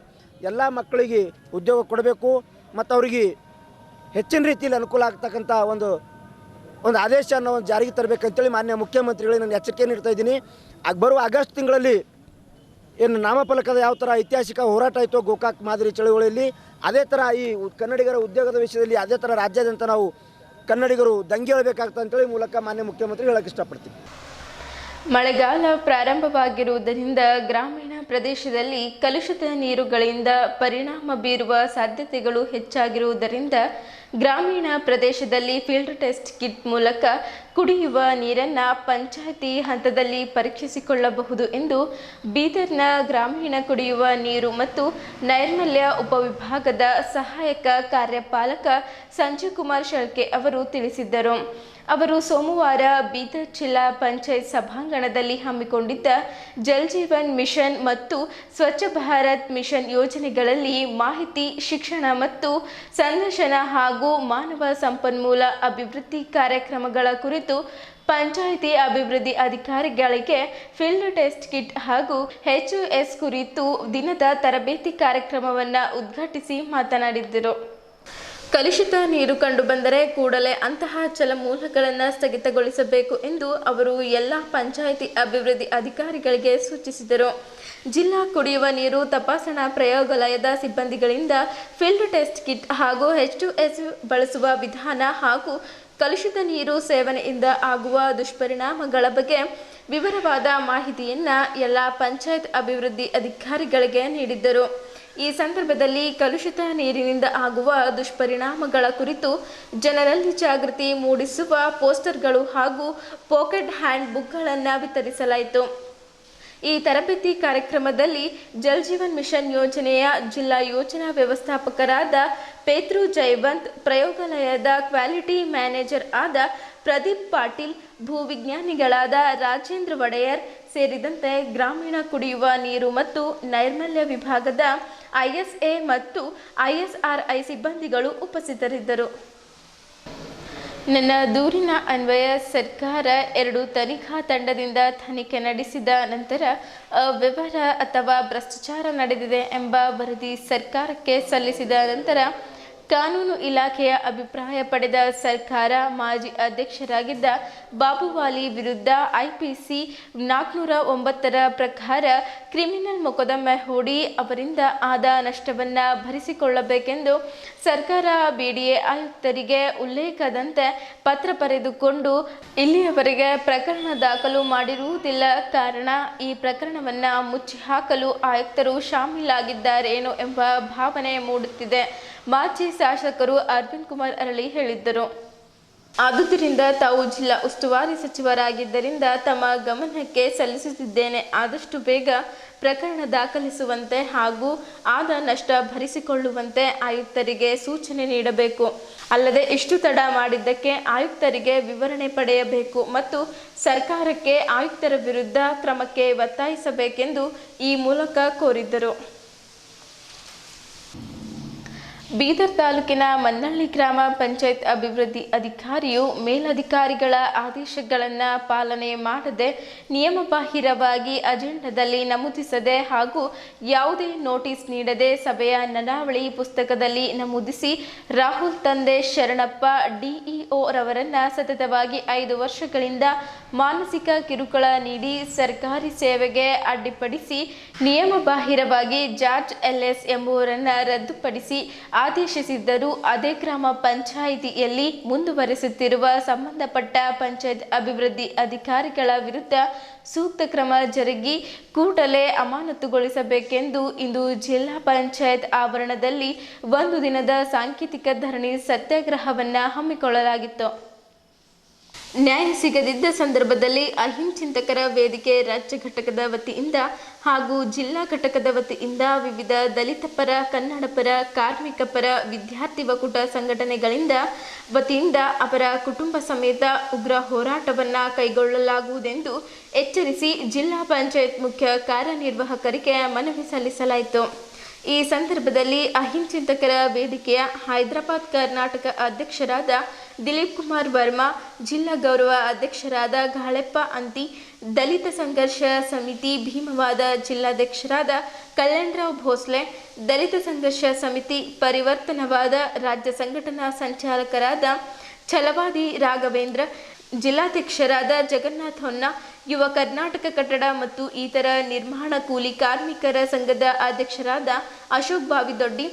ಎಲ್ಲ ಮಕ್ಕಳಿಗೆ ಉದ್ಯೋಗ ಕೊಡಬೇಕು ಮತ್ತು ಅವರಿಗೆ ಹೆಚ್ಚಿನ ರೀತಿಯಲ್ಲಿ ಅನುಕೂಲ ಆಗ್ತಕ್ಕಂಥ ಒಂದು ಆದೇಶವನ್ನು ಜಾರಿಗೆ ತರಬೇಕಂತೇಳಿ ಮಾನ್ಯ ಮುಖ್ಯಮಂತ್ರಿಗಳಿಗೆ ನಾನು ಎಚ್ಚರಿಕೆ ನೀಡ್ತಾ ಇದ್ದೀನಿ. ಬರುವ ಆಗಸ್ಟ್ ತಿಂಗಳಲ್ಲಿ ಏನು ನಾಮಫಲಕದ ಯಾವ ಥರ ಐತಿಹಾಸಿಕ ಹೋರಾಟ ಆಯಿತು ಗೋಕಾಕ್ ಮಾದರಿ ಚಳವಳಿಯಲ್ಲಿ, ಅದೇ ಥರ ಈ ಕನ್ನಡಿಗರ ಉದ್ಯೋಗದ ವಿಷಯದಲ್ಲಿ ಅದೇ ಥರ ರಾಜ್ಯಾದ್ಯಂತ ನಾವು ಕನ್ನಡಿಗರು ದಂಗೆ ಹೇಳಬೇಕಾಗ್ತದೆ ಅಂತೇಳಿ ಮೂಲಕ ಮಾನ್ಯ ಮುಖ್ಯಮಂತ್ರಿ ಹೇಳಕ್ಕೆ ಇಷ್ಟಪಡ್ತೀನಿ. ಮಳೆಗಾಲ ಪ್ರಾರಂಭವಾಗಿರುವುದರಿಂದ ಗ್ರಾಮೀಣ ಪ್ರದೇಶದಲ್ಲಿ ಕಲುಷಿತ ನೀರುಗಳಿಂದ ಪರಿಣಾಮ ಬೀರುವ ಸಾಧ್ಯತೆಗಳು ಹೆಚ್ಚಾಗಿರುವುದರಿಂದ ಗ್ರಾಮೀಣ ಪ್ರದೇಶದಲ್ಲಿ ಫೀಲ್ಡ್ ಟೆಸ್ಟ್ ಕಿಟ್ ಮೂಲಕ ಕುಡಿಯುವ ನೀರನ್ನು ಪಂಚಾಯಿತಿ ಹಂತದಲ್ಲಿ ಪರೀಕ್ಷಿಸಿಕೊಳ್ಳಬಹುದು ಎಂದು ಬೀದರ್ನ ಗ್ರಾಮೀಣ ಕುಡಿಯುವ ನೀರು ಮತ್ತು ನೈರ್ಮಲ್ಯ ಉಪವಿಭಾಗದ ಸಹಾಯಕ ಕಾರ್ಯಪಾಲಕ ಸಂಜೀವ್ ಕುಮಾರ್ ಶೆಳ್ಕೆ ಅವರು ತಿಳಿಸಿದ್ದರು. ಅವರು ಸೋಮವಾರ ಬೀದರ್ ಜಿಲ್ಲಾ ಪಂಚಾಯತ್ ಸಭಾಂಗಣದಲ್ಲಿ ಹಮ್ಮಿಕೊಂಡಿದ್ದ ಜಲ್ ಜೀವನ್ ಮಿಷನ್ ಮತ್ತು ಸ್ವಚ್ಛ ಭಾರತ್ ಮಿಷನ್ ಯೋಜನೆಗಳಲ್ಲಿ ಮಾಹಿತಿ, ಶಿಕ್ಷಣ ಮತ್ತು ಸಂದರ್ಶನ ಹಾಗೂ ಮಾನವ ಸಂಪನ್ಮೂಲ ಅಭಿವೃದ್ಧಿ ಕಾರ್ಯಕ್ರಮಗಳ ಕುರಿತು ಪಂಚಾಯಿತಿ ಅಭಿವೃದ್ಧಿ ಅಧಿಕಾರಿಗಳಿಗೆ ಫೀಲ್ಡ್ ಟೆಸ್ಟ್ ಕಿಟ್ ಹಾಗೂ HOS ಕುರಿತು ದಿನದ ತರಬೇತಿ ಕಾರ್ಯಕ್ರಮವನ್ನು ಉದ್ಘಾಟಿಸಿ ಮಾತನಾಡಿದರು. ಕಲುಷಿತ ನೀರು ಕಂಡುಬಂದರೆ ಕೂಡಲೇ ಅಂತಹ ಜಲಮೂಲಗಳನ್ನು ಸ್ಥಗಿತಗೊಳಿಸಬೇಕು ಎಂದು ಅವರು ಎಲ್ಲ ಪಂಚಾಯಿತಿ ಅಭಿವೃದ್ಧಿ ಅಧಿಕಾರಿಗಳಿಗೆ ಸೂಚಿಸಿದರು. ಜಿಲ್ಲಾ ಕುಡಿಯುವ ನೀರು ತಪಾಸಣಾ ಪ್ರಯೋಗಾಲಯದ ಸಿಬ್ಬಂದಿಗಳಿಂದ ಫೀಲ್ಡ್ ಟೆಸ್ಟ್ ಕಿಟ್ ಹಾಗೂ HOS ಬಳಸುವ ವಿಧಾನ ಹಾಗೂ ಕಲುಷಿತ ನೀರು ಸೇವನೆಯಿಂದ ಆಗುವ ದುಷ್ಪರಿಣಾಮಗಳ ಬಗ್ಗೆ ವಿವರವಾದ ಮಾಹಿತಿಯನ್ನು ಎಲ್ಲ ಪಂಚಾಯತ್ ಅಭಿವೃದ್ಧಿ ಅಧಿಕಾರಿಗಳಿಗೆ ನೀಡಿದ್ದರು. ಈ ಸಂದರ್ಭದಲ್ಲಿ ಕಲುಷಿತ ನೀರಿನಿಂದ ಆಗುವ ದುಷ್ಪರಿಣಾಮಗಳ ಕುರಿತು ಜನರಲ್ಲಿ ಜಾಗೃತಿ ಮೂಡಿಸುವ ಪೋಸ್ಟರ್ಗಳು ಹಾಗೂ ಪಾಕೆಟ್ ಹ್ಯಾಂಡ್ ಬುಕ್ಗಳನ್ನು ವಿತರಿಸಲಾಯಿತು. ಈ ತರಬೇತಿ ಕಾರ್ಯಕ್ರಮದಲ್ಲಿ ಜಲ್ ಜೀವನ್ ಮಿಷನ್ ಯೋಜನೆಯ ಜಿಲ್ಲಾ ಯೋಜನಾ ವ್ಯವಸ್ಥಾಪಕರಾದ ಪೇತ್ರು ಜೈವಂತ್, ಪ್ರಯೋಗಾಲಯದ ಕ್ವಾಲಿಟಿ ಮ್ಯಾನೇಜರ್ ಆದ ಪ್ರದೀಪ್ ಪಾಟೀಲ್, ಭೂವಿಜ್ಞಾನಿಗಳಾದ ರಾಜೇಂದ್ರ ಒಡೆಯರ್ ಸೇರಿದಂತೆ ಗ್ರಾಮೀಣ ಕುಡಿಯುವ ನೀರು ಮತ್ತು ನೈರ್ಮಲ್ಯ ವಿಭಾಗದ ISA ಮತ್ತು ISRI ಸಿಬ್ಬಂದಿಗಳು ಉಪಸ್ಥಿತರಿದ್ದರು. ನನ್ನ ದೂರಿನ ಅನ್ವಯ ಸರ್ಕಾರ 2 ತನಿಖಾ ತಂಡದಿಂದ ತನಿಖೆ ನಡೆಸಿದ ನಂತರ ಅವ್ಯವಹಾರ ಅಥವಾ ಭ್ರಷ್ಟಾಚಾರ ನಡೆದಿದೆ ಎಂಬ ವರದಿ ಸರ್ಕಾರಕ್ಕೆ ಸಲ್ಲಿಸಿದ ನಂತರ ಕಾನೂನು ಇಲಾಖೆಯ ಅಭಿಪ್ರಾಯ ಪಡೆದ ಸರ್ಕಾರ ಮಾಜಿ ಅಧ್ಯಕ್ಷರಾಗಿದ್ದ ಬಾಬುವಾಲಿ ವಿರುದ್ಧ IPC 409ರ ಪ್ರಕಾರ ಕ್ರಿಮಿನಲ್ ಮೊಕದ್ದಮೆ ಹೂಡಿ ಅವರಿಂದ ಆದ ನಷ್ಟವನ್ನು ಭರಿಸಿಕೊಳ್ಳಬೇಕೆಂದು ಸರ್ಕಾರ BDA ಆಯುಕ್ತರಿಗೆ ಉಲ್ಲೇಖದಂತೆ ಪತ್ರ ಬರೆದುಕೊಂಡು ಇಲ್ಲಿಯವರೆಗೆ ಪ್ರಕರಣ ದಾಖಲು ಮಾಡಿರುವುದಿಲ್ಲ. ಕಾರಣ ಈ ಪ್ರಕರಣವನ್ನು ಮುಚ್ಚಿ ಹಾಕಲು ಆಯುಕ್ತರು ಶಾಮೀಲಾಗಿದ್ದಾರೇನೋ ಎಂಬ ಭಾವನೆ ಮೂಡುತ್ತಿದೆ. ಮಾಜಿ ಶಾಸಕರು ಅರವಿಂದ್ ಕುಮಾರ್ ಅರಳಿ ಹೇಳಿದ್ದರು. ಆದುದರಿಂದ ತಾವು ಜಿಲ್ಲಾ ಉಸ್ತುವಾರಿ ಸಚಿವರಾಗಿದ್ದರಿಂದ ತಮ್ಮ ಗಮನಕ್ಕೆ ಸಲ್ಲಿಸುತ್ತಿದ್ದೇನೆ. ಆದಷ್ಟು ಬೇಗ ಪ್ರಕರಣ ದಾಖಲಿಸುವಂತೆ ಹಾಗೂ ಆದ ನಷ್ಟ ಭರಿಸಿಕೊಳ್ಳುವಂತೆ ಆಯುಕ್ತರಿಗೆ ಸೂಚನೆ ನೀಡಬೇಕು. ಅಲ್ಲದೆ ಇಷ್ಟು ತಡ ಮಾಡಿದ್ದಕ್ಕೆ ಆಯುಕ್ತರಿಗೆ ವಿವರಣೆ ಪಡೆಯಬೇಕು ಮತ್ತು ಸರ್ಕಾರಕ್ಕೆ ಆಯುಕ್ತರ ವಿರುದ್ಧ ಕ್ರಮಕ್ಕೆ ಒತ್ತಾಯಿಸಬೇಕೆಂದು ಈ ಮೂಲಕ ಕೋರಿದ್ದರು. ಬೀದರ್ ತಾಲೂಕಿನ ಮನ್ನಳ್ಳಿ ಗ್ರಾಮ ಪಂಚಾಯತ್ ಅಭಿವೃದ್ಧಿ ಅಧಿಕಾರಿಯು ಮೇಲಧಿಕಾರಿಗಳ ಆದೇಶಗಳನ್ನು ಪಾಲನೆ ಮಾಡದೆ ನಿಯಮಬಾಹಿರವಾಗಿ ಅಜೆಂಡಾದಲ್ಲಿ ನಮೂದಿಸದೆ ಹಾಗೂ ಯಾವುದೇ ನೋಟಿಸ್ ನೀಡದೆ ಸಭೆಯ ನಡಾವಳಿ ಪುಸ್ತಕದಲ್ಲಿ ನಮೂದಿಸಿ ರಾಹುಲ್ ತಂದೆ ಶರಣಪ್ಪ DEO ರವರನ್ನು ಸತತವಾಗಿ 5 ವರ್ಷಗಳಿಂದ ಮಾನಸಿಕ ಕಿರುಕುಳ ನೀಡಿ ಸರ್ಕಾರಿ ಸೇವೆಗೆ ಅಡ್ಡಿಪಡಿಸಿ ನಿಯಮಬಾಹಿರವಾಗಿ ಜಾರ್ಜ್ LS ಎಂಬುವರನ್ನು ರದ್ದುಪಡಿಸಿ ಆದೇಶಿಸಿದ್ದರೂ ಅದೇ ಗ್ರಾಮ ಪಂಚಾಯಿತಿಯಲ್ಲಿ ಮುಂದುವರೆಸುತ್ತಿರುವ ಸಂಬಂಧಪಟ್ಟ ಪಂಚಾಯತ್ ಅಭಿವೃದ್ಧಿ ಅಧಿಕಾರಿಗಳ ವಿರುದ್ಧ ಸೂಕ್ತ ಕ್ರಮ ಜರುಗಿ ಕೂಡಲೇ ಅಮಾನತುಗೊಳಿಸಬೇಕೆಂದು ಇಂದು ಜಿಲ್ಲಾ ಪಂಚಾಯತ್ ಆವರಣದಲ್ಲಿ 1 ದಿನದ ಸಾಂಕೇತಿಕ ಧರಣಿ ಸತ್ಯಾಗ್ರಹವನ್ನು ಹಮ್ಮಿಕೊಳ್ಳಲಾಗಿತ್ತು. ನ್ಯಾಯ ಸಿಗದಿದ್ದ ಸಂದರ್ಭದಲ್ಲಿ ಅಹಿಂಚಿಂತಕರ ವೇದಿಕೆ ರಾಜ್ಯ ಘಟಕದ ವತಿಯಿಂದ ಹಾಗೂ ಜಿಲ್ಲಾ ಘಟಕದ ವತಿಯಿಂದ ವಿವಿಧ ದಲಿತ ಪರ, ಕನ್ನಡ ಪರ, ಕಾರ್ಮಿಕ ಪರ, ವಿದ್ಯಾರ್ಥಿ ಒಕ್ಕೂಟ ಸಂಘಟನೆಗಳಿಂದ ವತಿಯಿಂದ ಅವರ ಕುಟುಂಬ ಸಮೇತ ಉಗ್ರ ಹೋರಾಟವನ್ನು ಕೈಗೊಳ್ಳಲಾಗುವುದೆಂದು ಎಚ್ಚರಿಸಿ ಜಿಲ್ಲಾ ಪಂಚಾಯತ್ ಮುಖ್ಯ ಕಾರ್ಯನಿರ್ವಾಹಕರಿಗೆ ಮನವಿ ಸಲ್ಲಿಸಲಾಯಿತು. ಈ ಸಂದರ್ಭದಲ್ಲಿ ಅಹಿಂಚಿಂತಕರ ವೇದಿಕೆಯ ಹೈದರಾಬಾದ್ ಕರ್ನಾಟಕ ಅಧ್ಯಕ್ಷರಾದ ದಿಲೀಪ್ ಕುಮಾರ್ ವರ್ಮಾ, ಜಿಲ್ಲಾ ಗೌರವ ಅಧ್ಯಕ್ಷರಾದ ಗಾಳೆಪ್ಪ ಅಂತಿ, ದಲಿತ ಸಂಘರ್ಷ ಸಮಿತಿ ಭೀಮವಾದ ಜಿಲ್ಲಾಧ್ಯಕ್ಷರಾದ ಕಲ್ಯಾಣರಾವ್ ಭೋಸ್ಲೆ, ದಲಿತ ಸಂಘರ್ಷ ಸಮಿತಿ ಪರಿವರ್ತನವಾದ ರಾಜ್ಯ ಸಂಘಟನಾ ಸಂಚಾಲಕರಾದ ಛಲವಾದಿ ರಾಘವೇಂದ್ರ, ಜಿಲ್ಲಾಧ್ಯಕ್ಷರಾದ ಜಗನ್ನಾಥ್ ಹೊನ್ನ, ಯುವ ಕರ್ನಾಟಕ ಕಟ್ಟಡ ಮತ್ತು ಇತರ ನಿರ್ಮಾಣ ಕೂಲಿ ಕಾರ್ಮಿಕರ ಸಂಘದ ಅಧ್ಯಕ್ಷರಾದ ಅಶೋಕ್ ಬಾವಿದೊಡ್ಡಿ,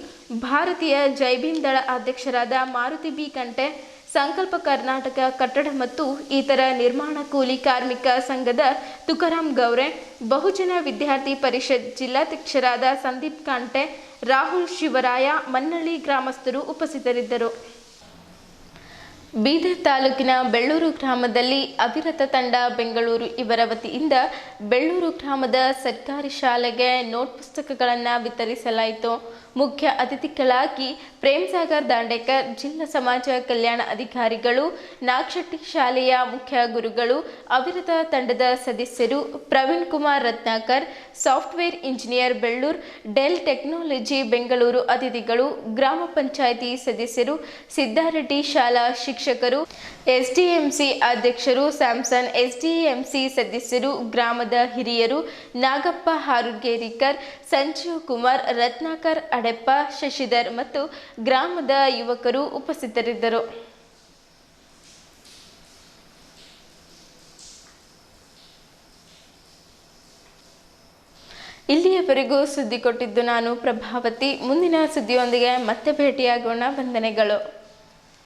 ಭಾರತೀಯ ಜೈಭೀಮ್ ದಳ ಅಧ್ಯಕ್ಷರಾದ ಮಾರುತಿ ಬಿ ಕಂಟೆ, ಸಂಕಲ್ಪ ಕರ್ನಾಟಕ ಕಟ್ಟಡ ಮತ್ತು ಇತರ ನಿರ್ಮಾಣ ಕೂಲಿ ಕಾರ್ಮಿಕ ಸಂಘದ ತುಕಾರಾಮ್ ಗೌರೆ, ಬಹುಜನ ವಿದ್ಯಾರ್ಥಿ ಪರಿಷತ್ ಜಿಲ್ಲಾಧ್ಯಕ್ಷರಾದ ಸಂದೀಪ್ ಕಾಂಟೆ, ರಾಹುಲ್ ಶಿವರಾಯ, ಮನ್ನಳ್ಳಿ ಗ್ರಾಮಸ್ಥರು ಉಪಸ್ಥಿತರಿದ್ದರು. ಬೀದರ್ ತಾಲೂಕಿನ ಬೆಳ್ಳೂರು ಗ್ರಾಮದಲ್ಲಿ ಅವಿರತ ತಂಡ ಬೆಂಗಳೂರು ಇವರ ವತಿಯಿಂದ ಬೆಳ್ಳೂರು ಗ್ರಾಮದ ಸರ್ಕಾರಿ ಶಾಲೆಗೆ ನೋಟ್ ಪುಸ್ತಕಗಳನ್ನು ವಿತರಿಸಲಾಯಿತು. ಮುಖ್ಯ ಅತಿಥಿಗಳಾಗಿ ಪ್ರೇಮ್ಸಾಗರ್ ದಾಂಡೇಕರ್, ಜಿಲ್ಲಾ ಸಮಾಜ ಕಲ್ಯಾಣ ಅಧಿಕಾರಿಗಳು, ನಾಗಶೆಟ್ಟಿ ಶಾಲೆಯ ಮುಖ್ಯ ಗುರುಗಳು, ಅವಿರತ ತಂಡದ ಸದಸ್ಯರು, Praveen Kumar Ratnakar, software engineer Bellur, Dell technology Bengaluru ಅತಿಥಿಗಳು, ಗ್ರಾಮ ಪಂಚಾಯಿತಿ ಸದಸ್ಯರು, ಸಿದ್ದಾರೆಡ್ಡಿ ಶಾಲಾ ಶಿಕ್ಷಕರು, SDMC ಅಧ್ಯಕ್ಷರು, ಸ್ಯಾಮ್ಸನ್ SDMC ಸದಸ್ಯರು, ಗ್ರಾಮದ ಹಿರಿಯರು, ನಾಗಪ್ಪ ಹಾರುಗೇರಿಕರ್, ಸಂಜೀವ್ ಕುಮಾರ್, ರತ್ನಾಕರ್ ಅಡೆಪ್ಪ, ಶಶಿಧರ್ ಮತ್ತು ಗ್ರಾಮದ ಯುವಕರು ಉಪಸ್ಥಿತರಿದ್ದರು. ಇಲ್ಲಿಯವರೆಗೂ ಸುದ್ದಿ ಕೊಟ್ಟಿದ್ದು ನಾನು ಪ್ರಭಾವತಿ. ಮುಂದಿನ ಸುದ್ದಿಯೊಂದಿಗೆ ಮತ್ತೆ ಭೇಟಿಯಾಗೋಣ. ವಂದನೆಗಳು.